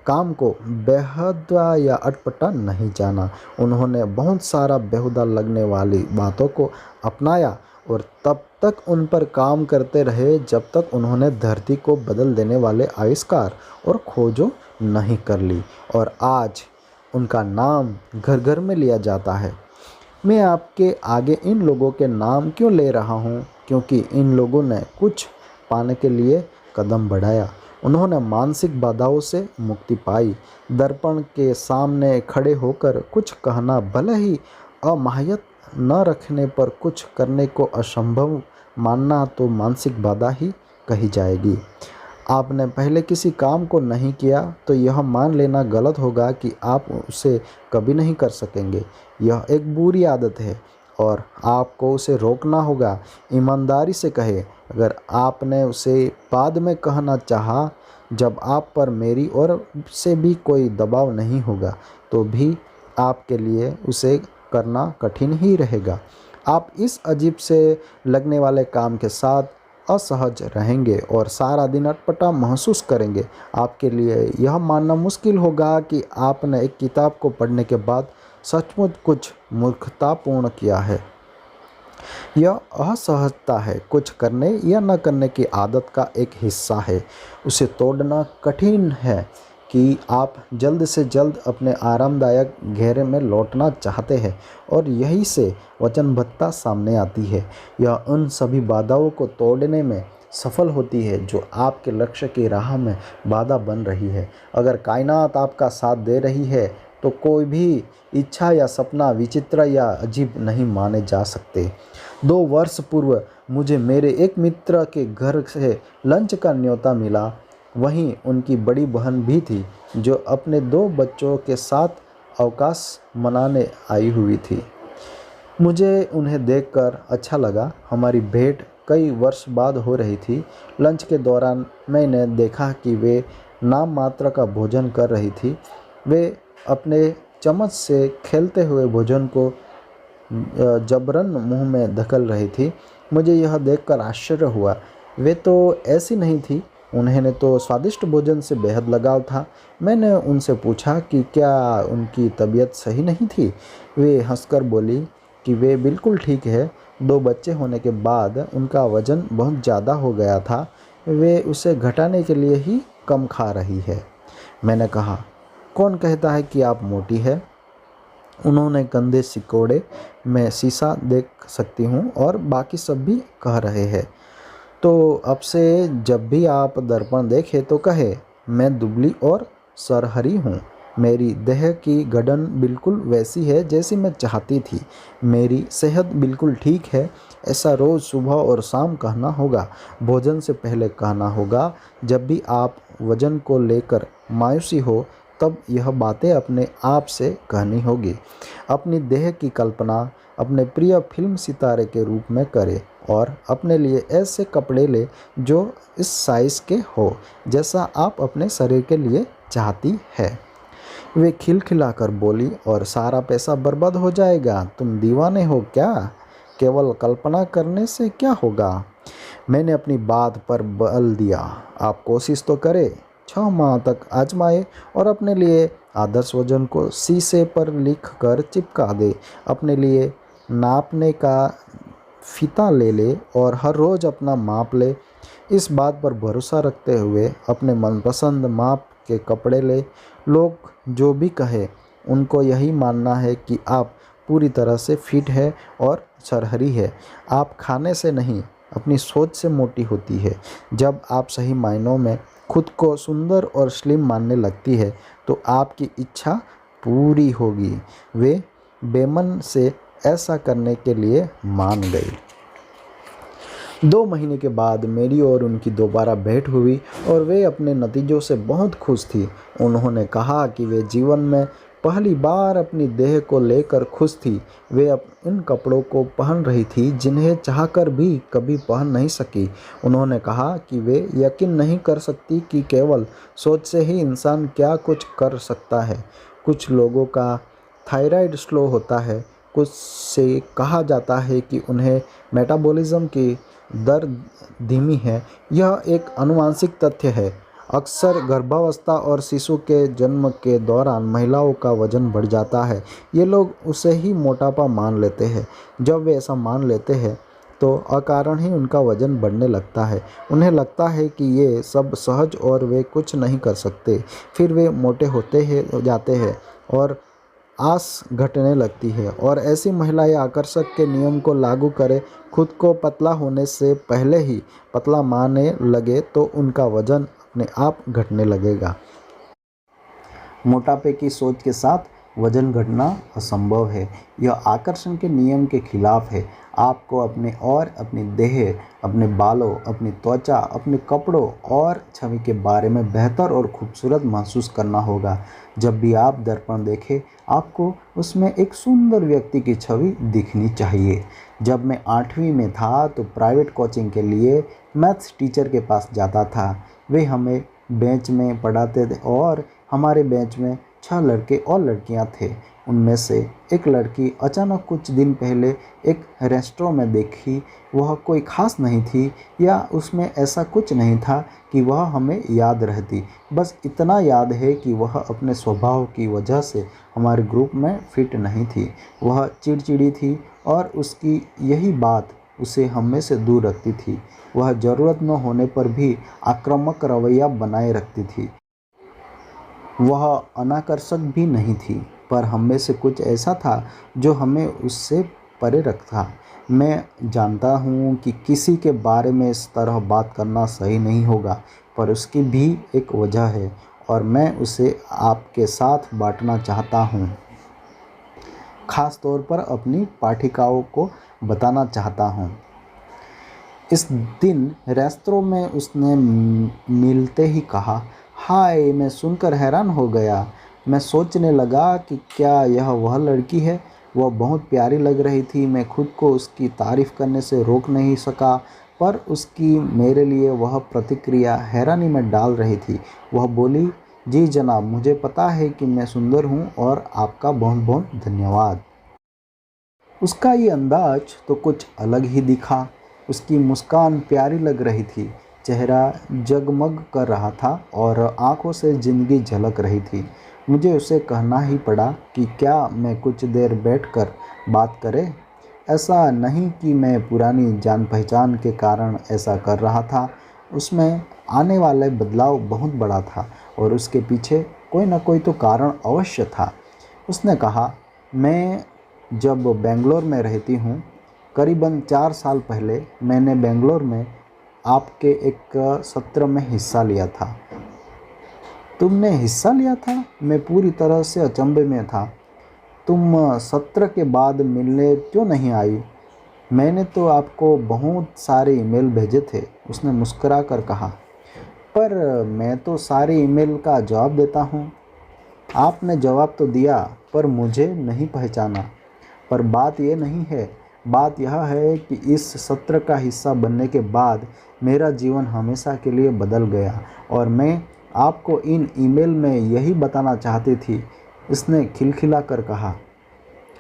काम को बेहुदा या अटपटा नहीं जाना। उन्होंने बहुत सारा बेहुदा लगने वाली बातों को अपनाया और तब तक उन पर काम करते रहे जब तक उन्होंने धरती को बदल देने वाले आविष्कार और खोजों नहीं कर ली, और आज उनका नाम घर घर में लिया जाता है। मैं आपके आगे इन लोगों के नाम क्यों ले रहा हूँ? क्योंकि इन लोगों ने कुछ पाने के लिए कदम बढ़ाया। उन्होंने मानसिक बाधाओं से मुक्ति पाई। दर्पण के सामने खड़े होकर कुछ कहना भले ही अमायत न रखने पर कुछ करने को असंभव मानना तो मानसिक बाधा ही कही जाएगी। आपने पहले किसी काम को नहीं किया तो यह मान लेना गलत होगा कि आप उसे कभी नहीं कर सकेंगे। यह एक बुरी आदत है और आपको उसे रोकना होगा। ईमानदारी से कहें, अगर आपने उसे बाद में कहना चाहा, जब आप पर मेरी ओर से भी कोई दबाव नहीं होगा, तो भी आपके लिए उसे करना कठिन ही रहेगा। आप इस अजीब से लगने वाले काम के साथ असहज रहेंगे और सारा दिन अटपटा महसूस करेंगे। आपके लिए यह मानना मुश्किल होगा कि आपने एक किताब को पढ़ने के बाद सचमुच कुछ मूर्खतापूर्ण किया है। यह असहजता है, कुछ करने या न करने की आदत का एक हिस्सा है। उसे तोड़ना कठिन है कि आप जल्द से जल्द अपने आरामदायक घेरे में लौटना चाहते हैं और यहीं से वचनबद्धता सामने आती है। यह उन सभी बाधाओं को तोड़ने में सफल होती है जो आपके लक्ष्य की राह में बाधा बन रही है। अगर कायनात आपका साथ दे रही है तो कोई भी इच्छा या सपना विचित्र या अजीब नहीं माने जा सकते। 2 वर्ष पूर्व मुझे मेरे एक मित्र के घर से लंच का न्योता मिला। वहीं उनकी बड़ी बहन भी थी जो अपने 2 बच्चों के साथ अवकाश मनाने आई हुई थी। मुझे उन्हें देखकर अच्छा लगा। हमारी भेंट कई वर्ष बाद हो रही थी। लंच के दौरान मैंने देखा कि वे नाम मात्र का भोजन कर रही थी। वे अपने चम्मच से खेलते हुए भोजन को जबरन मुंह में धकेल रही थी। मुझे यह देखकर आश्चर्य हुआ। वे तो ऐसी नहीं थी। उन्हें तो स्वादिष्ट भोजन से बेहद लगाव था। मैंने उनसे पूछा कि क्या उनकी तबीयत सही नहीं थी। वे हंसकर बोली कि वे बिल्कुल ठीक है। 2 बच्चे होने के बाद उनका वजन बहुत ज़्यादा हो गया था। वे उसे घटाने के लिए ही कम खा रही है। मैंने कहा, कौन कहता है कि आप मोटी है? उन्होंने कंधे सिकोड़े, मैं शीशा देख सकती हूँ और बाकी सब भी कह रहे हैं। तो अब से जब भी आप दर्पण देखें तो कहे, मैं दुबली और सरहरी हूँ। मेरी देह की गठन बिल्कुल वैसी है जैसी मैं चाहती थी। मेरी सेहत बिल्कुल ठीक है। ऐसा रोज़ सुबह और शाम कहना होगा। भोजन से पहले कहना होगा। जब भी आप वजन को लेकर मायूसी हो तब यह बातें अपने आप से कहनी होगी। अपनी देह की कल्पना अपने प्रिय फिल्म सितारे के रूप में करें और अपने लिए ऐसे कपड़े ले जो इस साइज़ के हो जैसा आप अपने शरीर के लिए चाहती है। वे खिलखिलाकर बोली, और सारा पैसा बर्बाद हो जाएगा। तुम दीवाने हो क्या? केवल कल्पना करने से क्या होगा? मैंने अपनी बात पर बल दिया। आप कोशिश तो करें। 6 माह तक आजमाए और अपने लिए आदर्श वजन को शीशे पर लिख कर चिपका दे। अपने लिए नापने का फीता ले ले और हर रोज़ अपना माप ले। इस बात पर भरोसा रखते हुए अपने मनपसंद माप के कपड़े ले। लोग जो भी कहे उनको यही मानना है कि आप पूरी तरह से फिट है और सरहरी है। आप खाने से नहीं, अपनी सोच से मोटी होती है। जब आप सही मायनों में खुद को सुंदर और स्लिम मानने लगती है तो आपकी इच्छा पूरी होगी। वे बेमन से ऐसा करने के लिए मान गई। 2 महीने के बाद मेरी और उनकी दोबारा भेंट हुई और वे अपने नतीजों से बहुत खुश थी। उन्होंने कहा कि वे जीवन में पहली बार अपनी देह को लेकर खुश थी। वे इन कपड़ों को पहन रही थी जिन्हें चाहकर भी कभी पहन नहीं सकी। उन्होंने कहा कि वे यकीन नहीं कर सकती कि केवल सोच से ही इंसान क्या कुछ कर सकता है। कुछ लोगों का थायराइड स्लो होता है। कुछ से कहा जाता है कि उन्हें मेटाबॉलिज्म की दर धीमी है। यह एक आनुवंशिक तथ्य है। अक्सर गर्भावस्था और शिशु के जन्म के दौरान महिलाओं का वजन बढ़ जाता है। ये लोग उसे ही मोटापा मान लेते हैं। जब वे ऐसा मान लेते हैं तो अकारण ही उनका वजन बढ़ने लगता है। उन्हें लगता है कि ये सब सहज और वे कुछ नहीं कर सकते। फिर वे मोटे हो जाते हैं और आस घटने लगती है। और ऐसी महिलाएं आकर्षक के नियम को लागू करें, खुद को पतला होने से पहले ही पतला मानने लगे तो उनका वजन अपने आप घटने लगेगा। मोटापे की सोच के साथ वजन घटना असंभव है। यह आकर्षण के नियम के खिलाफ है। आपको अपने और अपनी देह, अपने बालों, अपनी त्वचा, अपने कपड़ों और छवि के बारे में बेहतर और खूबसूरत महसूस करना होगा। जब भी आप दर्पण देखें, आपको उसमें एक सुंदर व्यक्ति की छवि दिखनी चाहिए। जब मैं 8वीं में था तो प्राइवेट कोचिंग के लिए मैथ्स टीचर के पास जाता था। वे हमें बेंच में पढ़ाते थे और हमारे बेंच में 6 लड़के और लड़कियां थे। उनमें से एक लड़की अचानक कुछ दिन पहले एक रेस्टोरेंट में देखी। वह कोई खास नहीं थी या उसमें ऐसा कुछ नहीं था कि वह हमें याद रहती। बस इतना याद है कि वह अपने स्वभाव की वजह से हमारे ग्रुप में फिट नहीं थी। वह चिड़चिड़ी थी और उसकी यही बात उसे हमें से दूर रखती थी। वह ज़रूरत न होने पर भी आक्रामक रवैया बनाए रखती थी। वह अनाकर्षक भी नहीं थी, पर हमें से कुछ ऐसा था जो हमें उससे परे रखता। मैं जानता हूँ कि किसी के बारे में इस तरह बात करना सही नहीं होगा, पर उसकी भी एक वजह है और मैं उसे आपके साथ बांटना चाहता हूँ। खास तौर पर अपनी पाठिकाओं को बताना चाहता हूँ। इस दिन रेस्तरां में उसने मिलते ही कहा, हाय, मैं सुनकर हैरान हो गया। मैं सोचने लगा कि क्या यह वह लड़की है। वह बहुत प्यारी लग रही थी। मैं खुद को उसकी तारीफ़ करने से रोक नहीं सका, पर उसकी मेरे लिए वह प्रतिक्रिया हैरानी में डाल रही थी। वह बोली, जी जनाब, मुझे पता है कि मैं सुंदर हूँ और आपका बहुत बहुत धन्यवाद। उसका ये अंदाज तो कुछ अलग ही दिखा। उसकी मुस्कान प्यारी लग रही थी, चेहरा जगमग कर रहा था और आंखों से ज़िंदगी झलक रही थी। मुझे उसे कहना ही पड़ा कि क्या मैं कुछ देर बैठकर बात करें। ऐसा नहीं कि मैं पुरानी जान पहचान के कारण ऐसा कर रहा था। उसमें आने वाले बदलाव बहुत बड़ा था और उसके पीछे कोई न कोई तो कारण अवश्य था। उसने कहा, मैं जब बेंगलोर में रहती हूँ, करीबन 4 साल पहले मैंने बेंगलोर में आपके एक सत्र में हिस्सा लिया था। तुमने हिस्सा लिया था? मैं पूरी तरह से अचंभे में था। तुम सत्र के बाद मिलने क्यों नहीं आई? मैंने तो आपको बहुत सारे ईमेल भेजे थे, उसने मुस्कुरा कर कहा। पर मैं तो सारे ईमेल का जवाब देता हूँ। आपने जवाब तो दिया, पर मुझे नहीं पहचाना। पर बात यह नहीं है। बात यह है कि इस सत्र का हिस्सा बनने के बाद मेरा जीवन हमेशा के लिए बदल गया और मैं आपको इन ईमेल में यही बताना चाहती थी, इसने खिलखिला कर कहा।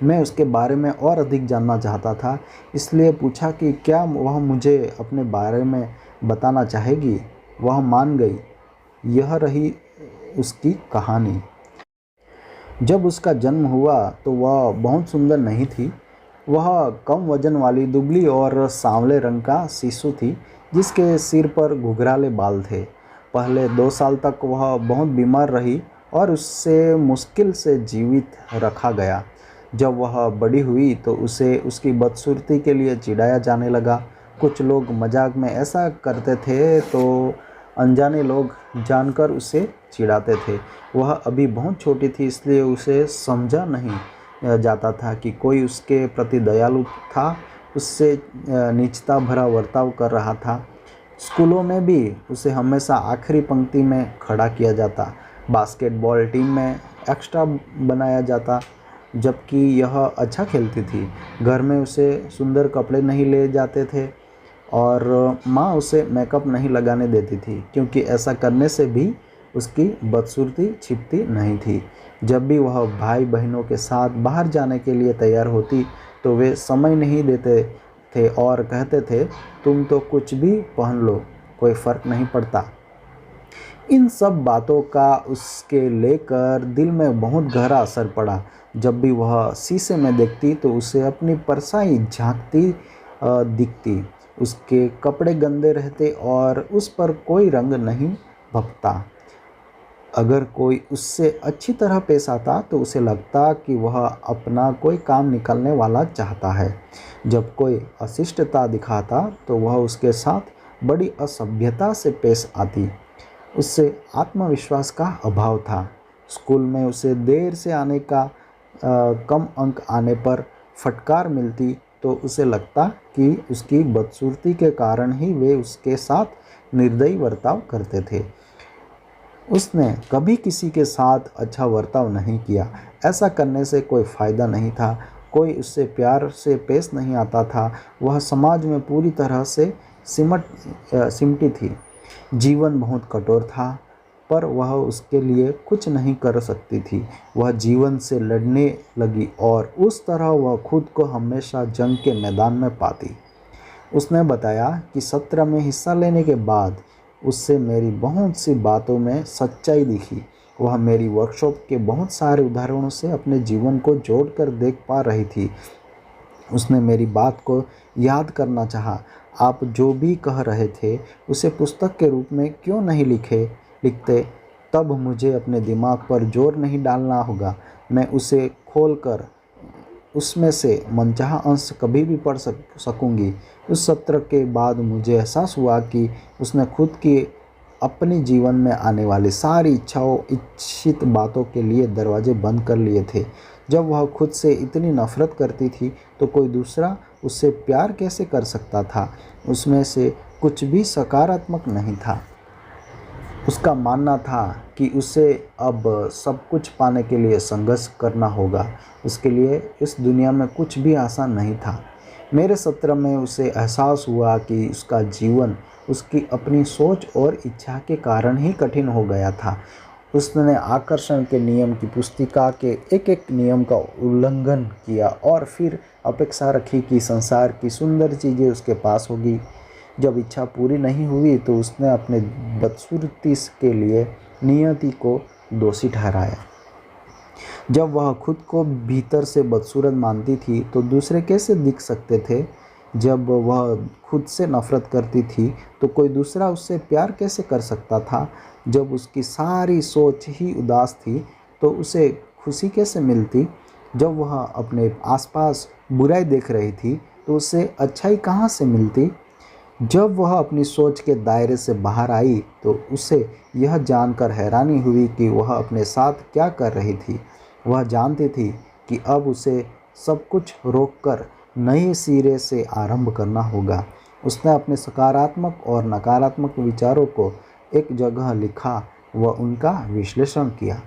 मैं उसके बारे में और अधिक जानना चाहता था, इसलिए पूछा कि क्या वह मुझे अपने बारे में बताना चाहेगी। वह मान गई। यह रही उसकी कहानी। जब उसका जन्म हुआ तो वह बहुत सुंदर नहीं थी। वह कम वजन वाली, दुबली और सांवले रंग का शिशु थी जिसके सिर पर घुघराले बाल थे। पहले 2 साल तक वह बहुत बीमार रही और उससे मुश्किल से जीवित रखा गया। जब वह बड़ी हुई तो उसे उसकी बदसूरती के लिए चिढ़ाया जाने लगा। कुछ लोग मजाक में ऐसा करते थे तो अनजाने लोग जानकर उसे चिढ़ाते थे। वह अभी बहुत छोटी थी, इसलिए उसे समझा नहीं जाता था कि कोई उसके प्रति दयालु था, उससे नीचता भरा बर्ताव कर रहा था। स्कूलों में भी उसे हमेशा आखिरी पंक्ति में खड़ा किया जाता। बास्केटबॉल टीम में एक्स्ट्रा बनाया जाता, जबकि यह अच्छा खेलती थी। घर में उसे सुंदर कपड़े नहीं ले जाते थे और माँ उसे मेकअप नहीं लगाने देती थी, क्योंकि ऐसा करने से भी उसकी बदसूरती छिपती नहीं थी। जब भी वह भाई बहनों के साथ बाहर जाने के लिए तैयार होती तो वे समय नहीं देते थे और कहते थे, तुम तो कुछ भी पहन लो, कोई फ़र्क नहीं पड़ता। इन सब बातों का उसके लेकर दिल में बहुत गहरा असर पड़ा। जब भी वह शीशे में देखती तो उसे अपनी परछाई झांकती दिखती। उसके कपड़े गंदे रहते और उस पर कोई रंग नहीं भभता। अगर कोई उससे अच्छी तरह पेश आता तो उसे लगता कि वह अपना कोई काम निकालने वाला चाहता है। जब कोई अशिष्टता दिखाता तो वह उसके साथ बड़ी असभ्यता से पेश आती। उससे आत्मविश्वास का अभाव था। स्कूल में उसे देर से आने का कम अंक आने पर फटकार मिलती तो उसे लगता कि उसकी बदसूरती के कारण ही वे उसके साथ निर्दयी बर्ताव करते थे। उसने कभी किसी के साथ अच्छा बर्ताव नहीं किया। ऐसा करने से कोई फ़ायदा नहीं था। कोई उससे प्यार से पेश नहीं आता था। वह समाज में पूरी तरह से सिमटी थी। जीवन बहुत कठोर था। पर वह उसके लिए कुछ नहीं कर सकती थी। वह जीवन से लड़ने लगी और उस तरह वह खुद को हमेशा जंग के मैदान में पाती। उसने बताया कि सत्र में हिस्सा लेने के बाद उससे मेरी बहुत सी बातों में सच्चाई दिखी। वह मेरी वर्कशॉप के बहुत सारे उदाहरणों से अपने जीवन को जोड़कर देख पा रही थी। उसने मेरी बात को याद करना चाहा। आप जो भी कह रहे थे उसे पुस्तक के रूप में क्यों नहीं लिखते? तब मुझे अपने दिमाग पर जोर नहीं डालना होगा। मैं उसे खोलकर उसमें से मनचाहा अंश कभी भी पढ़ सकूंगी। उस सत्र के बाद मुझे एहसास हुआ कि उसने खुद की अपने जीवन में आने वाली सारी इच्छित बातों के लिए दरवाजे बंद कर लिए थे। जब वह खुद से इतनी नफरत करती थी तो कोई दूसरा उससे प्यार कैसे कर सकता था? उसमें से कुछ भी सकारात्मक नहीं था। उसका मानना था कि उसे अब सब कुछ पाने के लिए संघर्ष करना होगा। उसके लिए इस दुनिया में कुछ भी आसान नहीं था। मेरे सत्र में उसे एहसास हुआ कि उसका जीवन उसकी अपनी सोच और इच्छा के कारण ही कठिन हो गया था। उसने आकर्षण के नियम की पुस्तिका के एक एक नियम का उल्लंघन किया और फिर अपेक्षा रखी कि संसार की सुंदर चीज़ें उसके पास होगी। जब इच्छा पूरी नहीं हुई तो उसने अपने बदसूरती के लिए नियति को दोषी ठहराया। जब वह खुद को भीतर से बदसूरत मानती थी तो दूसरे कैसे दिख सकते थे? जब वह खुद से नफरत करती थी तो कोई दूसरा उससे प्यार कैसे कर सकता था? जब उसकी सारी सोच ही उदास थी तो उसे खुशी कैसे मिलती? जब वह अपने आसपास बुराई देख रही थी तो उसे अच्छाई कहाँ से मिलती? जब वह अपनी सोच के दायरे से बाहर आई तो उसे यह जानकर हैरानी हुई कि वह अपने साथ क्या कर रही थी। वह जानती थी कि अब उसे सब कुछ रोककर नए सिरे से आरंभ करना होगा। उसने अपने सकारात्मक और नकारात्मक विचारों को एक जगह लिखा व उनका विश्लेषण किया।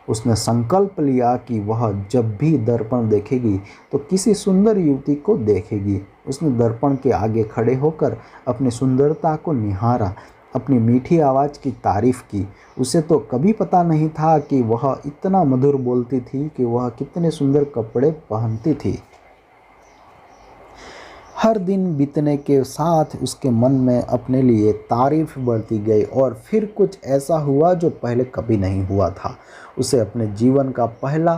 उसने संकल्प लिया कि वह जब भी दर्पण देखेगी तो किसी सुंदर युवती को देखेगी। उसने दर्पण के आगे खड़े होकर अपनी सुंदरता को निहारा, अपनी मीठी आवाज़ की तारीफ की। उसे तो कभी पता नहीं था कि वह इतना मधुर बोलती थी कि वह कितने सुंदर कपड़े पहनती थी। हर दिन बीतने के साथ उसके मन में अपने लिए तारीफ बढ़ती गई और फिर कुछ ऐसा हुआ जो पहले कभी नहीं हुआ था। उसे अपने जीवन का पहला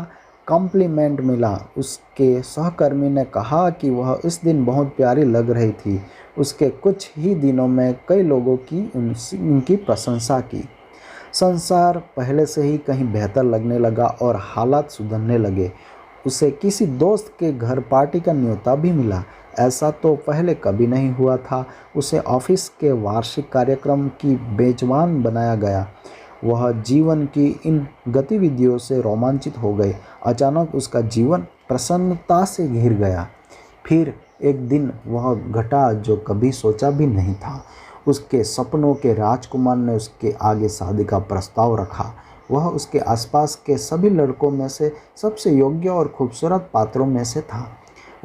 कॉम्प्लीमेंट मिला। उसके सहकर्मी ने कहा कि वह इस दिन बहुत प्यारी लग रही थी। उसके कुछ ही दिनों में कई लोगों की उनकी प्रशंसा की। संसार पहले से ही कहीं बेहतर लगने लगा और हालात सुधरने लगे। उसे किसी दोस्त के घर पार्टी का न्योता भी मिला। ऐसा तो पहले कभी नहीं हुआ था। उसे ऑफिस के वार्षिक कार्यक्रम की मेजबान बनाया गया। वह जीवन की इन गतिविधियों से रोमांचित हो गई। अचानक उसका जीवन प्रसन्नता से घिर गया। फिर एक दिन वह घटा जो कभी सोचा भी नहीं था। उसके सपनों के राजकुमार ने उसके आगे शादी का प्रस्ताव रखा। वह उसके आसपास के सभी लड़कों में से सबसे योग्य और खूबसूरत पात्रों में से था।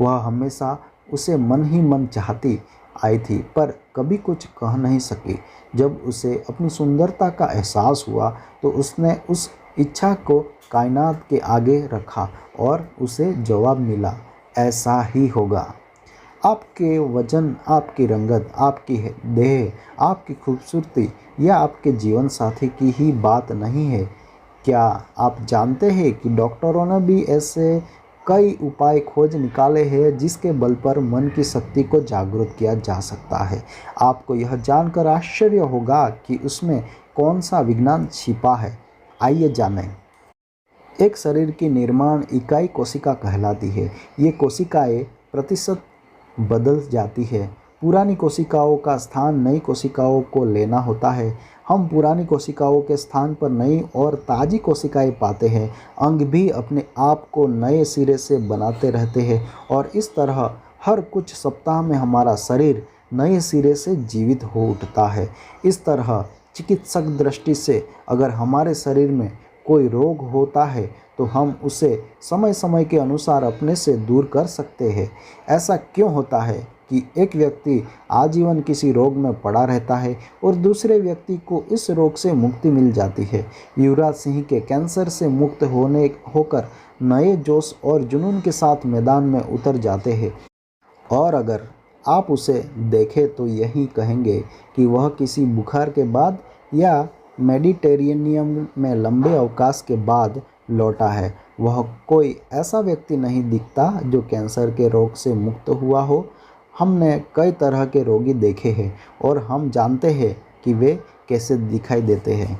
वह हमेशा उसे मन ही मन चाहती आई थी पर कभी कुछ कह नहीं सकी। जब उसे अपनी सुंदरता का एहसास हुआ तो उसने उस इच्छा को कायनात के आगे रखा और उसे जवाब मिला, ऐसा ही होगा। आपके वजन, आपकी रंगत, आपकी देह, आपकी खूबसूरती यह आपके जीवन साथी की ही बात नहीं है। क्या आप जानते हैं कि डॉक्टरों ने भी ऐसे कई उपाय खोज निकाले हैं जिसके बल पर मन की शक्ति को जागृत किया जा सकता है। आपको यह जानकर आश्चर्य होगा कि उसमें कौन सा विज्ञान छिपा है। आइए जानें। एक शरीर की निर्माण इकाई कोशिका कहलाती है। ये कोशिकाएं प्रतिशत बदल जाती है। पुरानी कोशिकाओं का स्थान नई कोशिकाओं को लेना होता है। हम पुरानी कोशिकाओं के स्थान पर नई और ताज़ी कोशिकाएं पाते हैं। अंग भी अपने आप को नए सिरे से बनाते रहते हैं और इस तरह हर कुछ सप्ताह में हमारा शरीर नए सिरे से जीवित हो उठता है। इस तरह चिकित्सक दृष्टि से अगर हमारे शरीर में कोई रोग होता है तो हम उसे समय समय के अनुसार अपने से दूर कर सकते हैं। ऐसा क्यों होता है? कि एक व्यक्ति आजीवन किसी रोग में पड़ा रहता है और दूसरे व्यक्ति को इस रोग से मुक्ति मिल जाती है। युवराज सिंह के कैंसर से मुक्त होकर नए जोश और जुनून के साथ मैदान में उतर जाते हैं और अगर आप उसे देखें तो यही कहेंगे कि वह किसी बुखार के बाद या मेडिटेरेनियन में लंबे अवकाश के बाद लौटा है। वह कोई ऐसा व्यक्ति नहीं दिखता जो कैंसर के रोग से मुक्त हुआ हो। हमने कई तरह के रोगी देखे हैं और हम जानते हैं कि वे कैसे दिखाई देते हैं।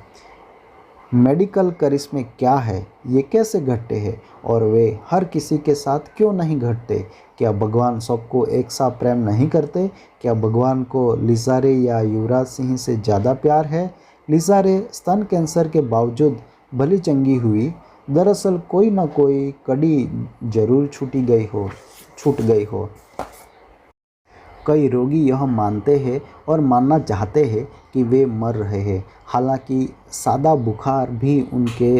मेडिकल करिश्मे क्या है, ये कैसे घटते हैं और वे हर किसी के साथ क्यों नहीं घटते? क्या भगवान सबको एक सा प्रेम नहीं करते? क्या भगवान को लिसारे या युवराज सिंह से ज़्यादा प्यार है? लिसारे स्तन कैंसर के बावजूद भली चंगी हुई। दरअसल कोई ना कोई कड़ी जरूर छूट गई हो। कई रोगी यह मानते हैं और मानना चाहते हैं कि वे मर रहे हैं, हालांकि सादा बुखार भी उनके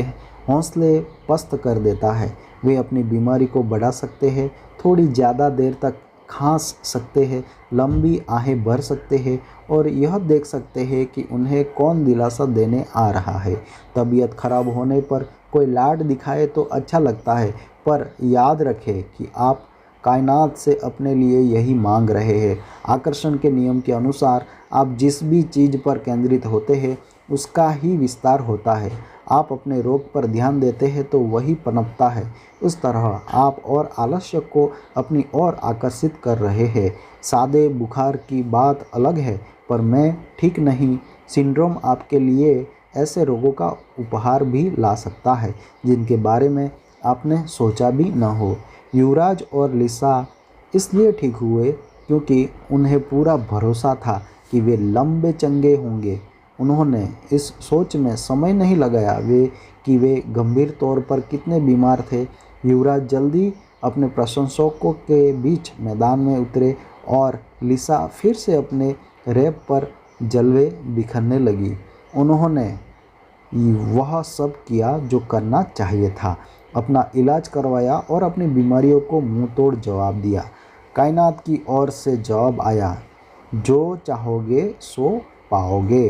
हौसले पस्त कर देता है। वे अपनी बीमारी को बढ़ा सकते हैं, थोड़ी ज़्यादा देर तक खांस सकते हैं, लंबी आहें भर सकते हैं और यह देख सकते हैं कि उन्हें कौन दिलासा देने आ रहा है। तबीयत खराब होने पर कोई लाड दिखाए तो अच्छा लगता है, पर याद रखें कि आप कायनात से अपने लिए यही मांग रहे हैं। आकर्षण के नियम के अनुसार आप जिस भी चीज़ पर केंद्रित होते हैं उसका ही विस्तार होता है। आप अपने रोग पर ध्यान देते हैं तो वही पनपता है। उस तरह आप और आलस्य को अपनी ओर आकर्षित कर रहे हैं। सादे बुखार की बात अलग है, पर मैं ठीक नहीं सिंड्रोम आपके लिए ऐसे रोगों का उपहार भी ला सकता है जिनके बारे में आपने सोचा भी न हो। युवराज और लिसा इसलिए ठीक हुए क्योंकि उन्हें पूरा भरोसा था कि वे लंबे चंगे होंगे। उन्होंने इस सोच में समय नहीं लगाया कि वे गंभीर तौर पर कितने बीमार थे। युवराज जल्दी अपने प्रशंसकों के बीच मैदान में उतरे और लिसा फिर से अपने रैप पर जलवे बिखरने लगी। उन्होंने वह सब किया जो करना चाहिए था, अपना इलाज करवाया और अपनी बीमारियों को मुंह तोड़ जवाब दिया। कायनात की ओर से जवाब आया, जो चाहोगे सो पाओगे।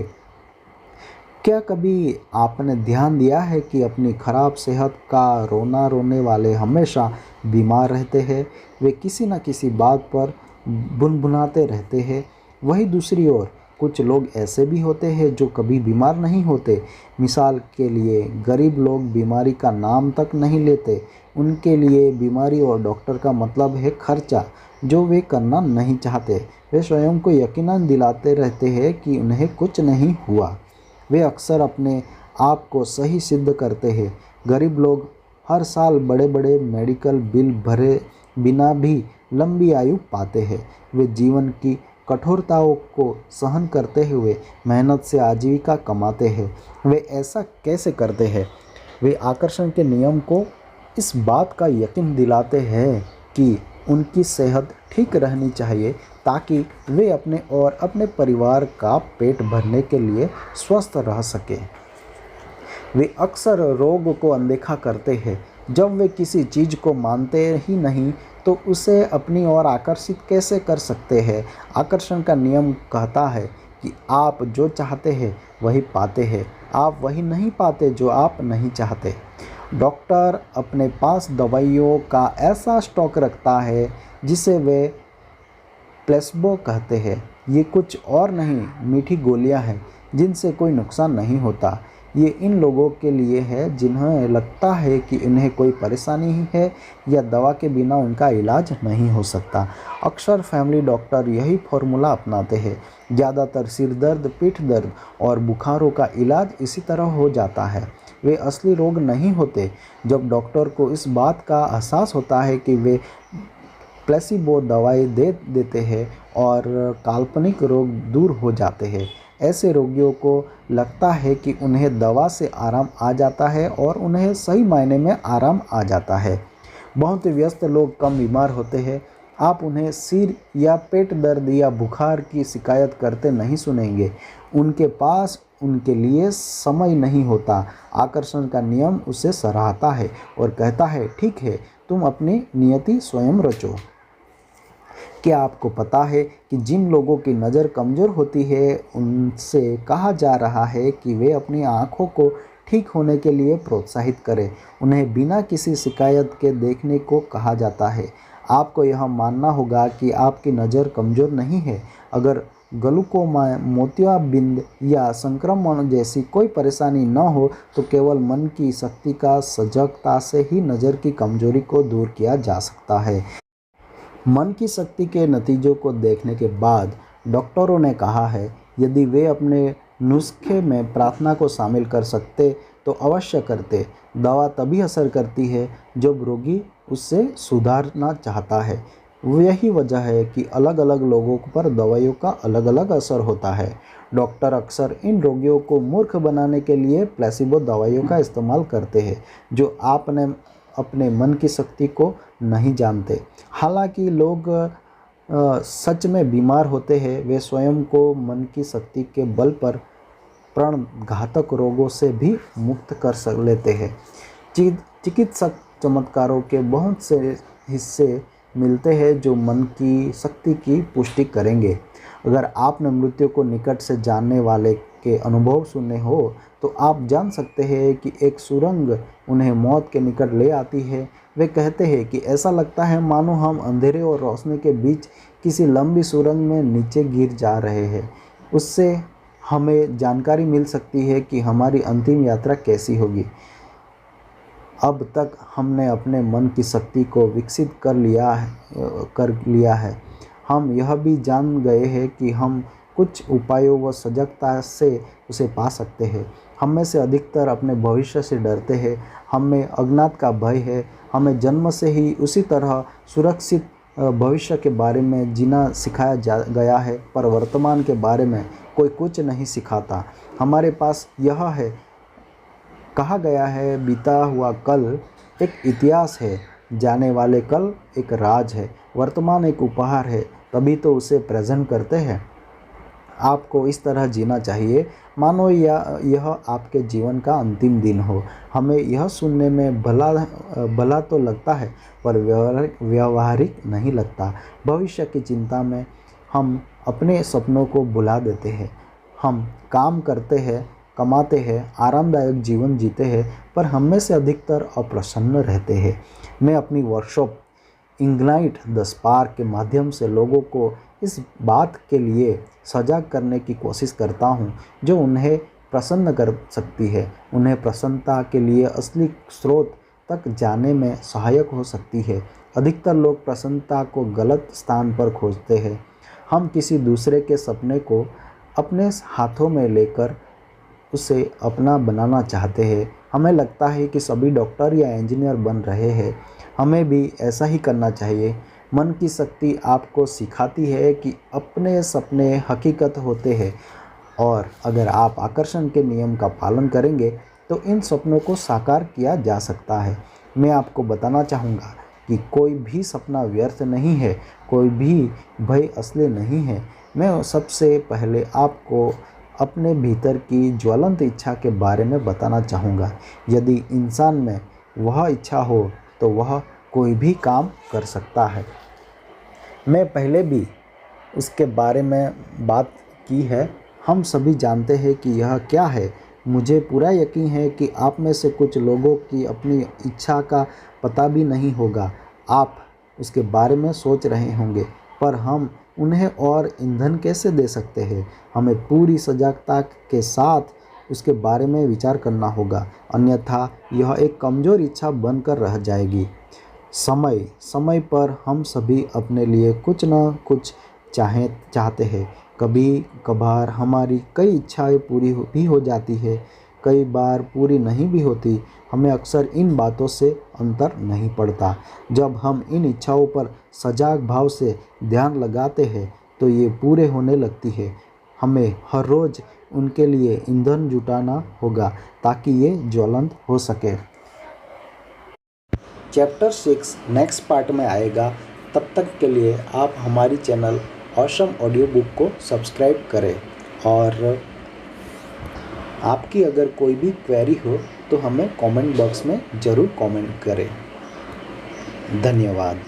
क्या कभी आपने ध्यान दिया है कि अपनी खराब सेहत का रोना रोने वाले हमेशा बीमार रहते हैं? वे किसी न किसी बात पर भुनभुनाते रहते हैं। वही दूसरी ओर कुछ लोग ऐसे भी होते हैं जो कभी बीमार नहीं होते। मिसाल के लिए गरीब लोग बीमारी का नाम तक नहीं लेते। उनके लिए बीमारी और डॉक्टर का मतलब है खर्चा, जो वे करना नहीं चाहते। वे स्वयं को यकीनन दिलाते रहते हैं कि उन्हें कुछ नहीं हुआ। वे अक्सर अपने आप को सही सिद्ध करते हैं। गरीब लोग हर साल बड़े बड़े मेडिकल बिल भरे बिना भी लंबी आयु पाते हैं। वे जीवन की कठोरताओं को सहन करते हुए मेहनत से आजीविका कमाते हैं। वे ऐसा कैसे करते हैं? वे आकर्षण के नियम को इस बात का यकीन दिलाते हैं कि उनकी सेहत ठीक रहनी चाहिए ताकि वे अपने और अपने परिवार का पेट भरने के लिए स्वस्थ रह सकें। वे अक्सर रोग को अनदेखा करते हैं। जब वे किसी चीज़ को मानते ही नहीं तो उसे अपनी ओर आकर्षित कैसे कर सकते हैं? आकर्षण का नियम कहता है कि आप जो चाहते हैं वही पाते हैं, आप वही नहीं पाते जो आप नहीं चाहते। डॉक्टर अपने पास दवाइयों का ऐसा स्टॉक रखता है जिसे वे प्लेसबो कहते हैं। ये कुछ और नहीं, मीठी गोलियां हैं जिनसे कोई नुकसान नहीं होता। ये इन लोगों के लिए है जिन्हें लगता है कि उन्हें कोई परेशानी ही है या दवा के बिना उनका इलाज नहीं हो सकता। अक्सर फैमिली डॉक्टर यही फॉर्मूला अपनाते हैं। ज़्यादातर सिर दर्द, पीठ दर्द और बुखारों का इलाज इसी तरह हो जाता है। वे असली रोग नहीं होते। जब डॉक्टर को इस बात का एहसास होता है कि वे प्लेसिबो दवाई दे देते हैं और काल्पनिक रोग दूर हो जाते हैं। ऐसे रोगियों को लगता है कि उन्हें दवा से आराम आ जाता है और उन्हें सही मायने में आराम आ जाता है। बहुत व्यस्त लोग कम बीमार होते हैं। आप उन्हें सिर या पेट दर्द या बुखार की शिकायत करते नहीं सुनेंगे। उनके पास उनके लिए समय नहीं होता। आकर्षण का नियम उसे सराहता है और कहता है, ठीक है, तुम अपनी नियति स्वयं रचो। क्या आपको पता है कि जिन लोगों की नज़र कमज़ोर होती है उनसे कहा जा रहा है कि वे अपनी आँखों को ठीक होने के लिए प्रोत्साहित करें। उन्हें बिना किसी शिकायत के देखने को कहा जाता है। आपको यह मानना होगा कि आपकी नज़र कमज़ोर नहीं है। अगर ग्लूकोमा, मोतियाबिंद या संक्रमण जैसी कोई परेशानी न हो तो केवल मन की शक्ति का सजगता से ही नज़र की कमजोरी को दूर किया जा सकता है। मन की शक्ति के नतीजों को देखने के बाद डॉक्टरों ने कहा है, यदि वे अपने नुस्खे में प्रार्थना को शामिल कर सकते तो अवश्य करते। दवा तभी असर करती है जब रोगी उससे सुधारना चाहता है। यही वजह है कि अलग अलग लोगों पर दवाइयों का अलग अलग असर होता है। डॉक्टर अक्सर इन रोगियों को मूर्ख बनाने के लिए प्लेसिबो दवाइयों का इस्तेमाल करते हैं, जो आपने अपने मन की शक्ति को नहीं जानते। हालांकि लोग सच में बीमार होते हैं, वे स्वयं को मन की शक्ति के बल पर प्राणघातक रोगों से भी मुक्त कर लेते हैं। चिकित्सक चमत्कारों के बहुत से हिस्से मिलते हैं जो मन की शक्ति की पुष्टि करेंगे। अगर आपने मृत्यु को निकट से जानने वाले के अनुभव सुने हो तो आप जान सकते हैं कि एक सुरंग उन्हें मौत के निकट ले आती है। वे कहते हैं कि ऐसा लगता है मानो हम अंधेरे और रोशनी के बीच किसी लंबी सुरंग में नीचे गिर जा रहे हैं। उससे हमें जानकारी मिल सकती है कि हमारी अंतिम यात्रा कैसी होगी। अब तक हमने अपने मन की शक्ति को विकसित कर लिया है। हम यह भी जान गए हैं कि हम कुछ उपायों व सजगता से उसे पा सकते हैं। हम में से अधिकतर अपने भविष्य से डरते हैं। हम में अज्ञात का भय है। हमें जन्म से ही उसी तरह सुरक्षित भविष्य के बारे में जीना सिखाया गया है, पर वर्तमान के बारे में कोई कुछ नहीं सिखाता। हमारे पास यह है, कहा गया है, बीता हुआ कल एक इतिहास है, जाने वाले कल एक राज है, वर्तमान एक उपहार है, तभी तो उसे प्रेजेंट करते हैं। आपको इस तरह जीना चाहिए मानो यह आपके जीवन का अंतिम दिन हो। हमें यह सुनने में भला तो लगता है, पर व्यवहारिक नहीं लगता। भविष्य की चिंता में हम अपने सपनों को भुला देते हैं। हम काम करते हैं, कमाते हैं, आरामदायक जीवन जीते हैं, पर हम में से अधिकतर अप्रसन्न रहते हैं। मैं अपनी वर्कशॉप इग्नाइट द स्पार्क के माध्यम से लोगों को इस बात के लिए सजग करने की कोशिश करता हूं, जो उन्हें प्रसन्न कर सकती है, उन्हें प्रसन्नता के लिए असली स्रोत तक जाने में सहायक हो सकती है। अधिकतर लोग प्रसन्नता को गलत स्थान पर खोजते हैं। हम किसी दूसरे के सपने को अपने हाथों में लेकर उसे अपना बनाना चाहते हैं। हमें लगता है कि सभी डॉक्टर या इंजीनियर बन रहे हैं, हमें भी ऐसा ही करना चाहिए। मन की शक्ति आपको सिखाती है कि अपने सपने हकीकत होते हैं, और अगर आप आकर्षण के नियम का पालन करेंगे तो इन सपनों को साकार किया जा सकता है। मैं आपको बताना चाहूँगा कि कोई भी सपना व्यर्थ नहीं है, कोई भी भय असली नहीं है। मैं सबसे पहले आपको अपने भीतर की ज्वलंत इच्छा के बारे में बताना चाहूँगा। यदि इंसान में वह इच्छा हो तो वह कोई भी काम कर सकता है। मैं पहले भी उसके बारे में बात की है। हम सभी जानते हैं कि यह क्या है। मुझे पूरा यकीन है कि आप में से कुछ लोगों की अपनी इच्छा का पता भी नहीं होगा। आप उसके बारे में सोच रहे होंगे, पर हम उन्हें और ईंधन कैसे दे सकते हैं? हमें पूरी सजगता के साथ उसके बारे में विचार करना होगा, अन्यथा यह एक कमज़ोर इच्छा बनकर रह जाएगी। समय पर हम सभी अपने लिए कुछ न कुछ चाहते हैं। कभी कभार हमारी कई इच्छाएं पूरी भी हो जाती है, कई बार पूरी नहीं भी होती। हमें अक्सर इन बातों से अंतर नहीं पड़ता। जब हम इन इच्छाओं पर सजग भाव से ध्यान लगाते हैं तो ये पूरे होने लगती है। हमें हर रोज़ उनके लिए ईंधन जुटाना होगा ताकि ये ज्वलंत हो सके। चैप्टर 6 नेक्स्ट पार्ट में आएगा। तब तक के लिए आप हमारी चैनल ऑसम ऑडियो बुक को सब्सक्राइब करें, और आपकी अगर कोई भी क्वेरी हो तो हमें कमेंट बॉक्स में ज़रूर कमेंट करें। धन्यवाद।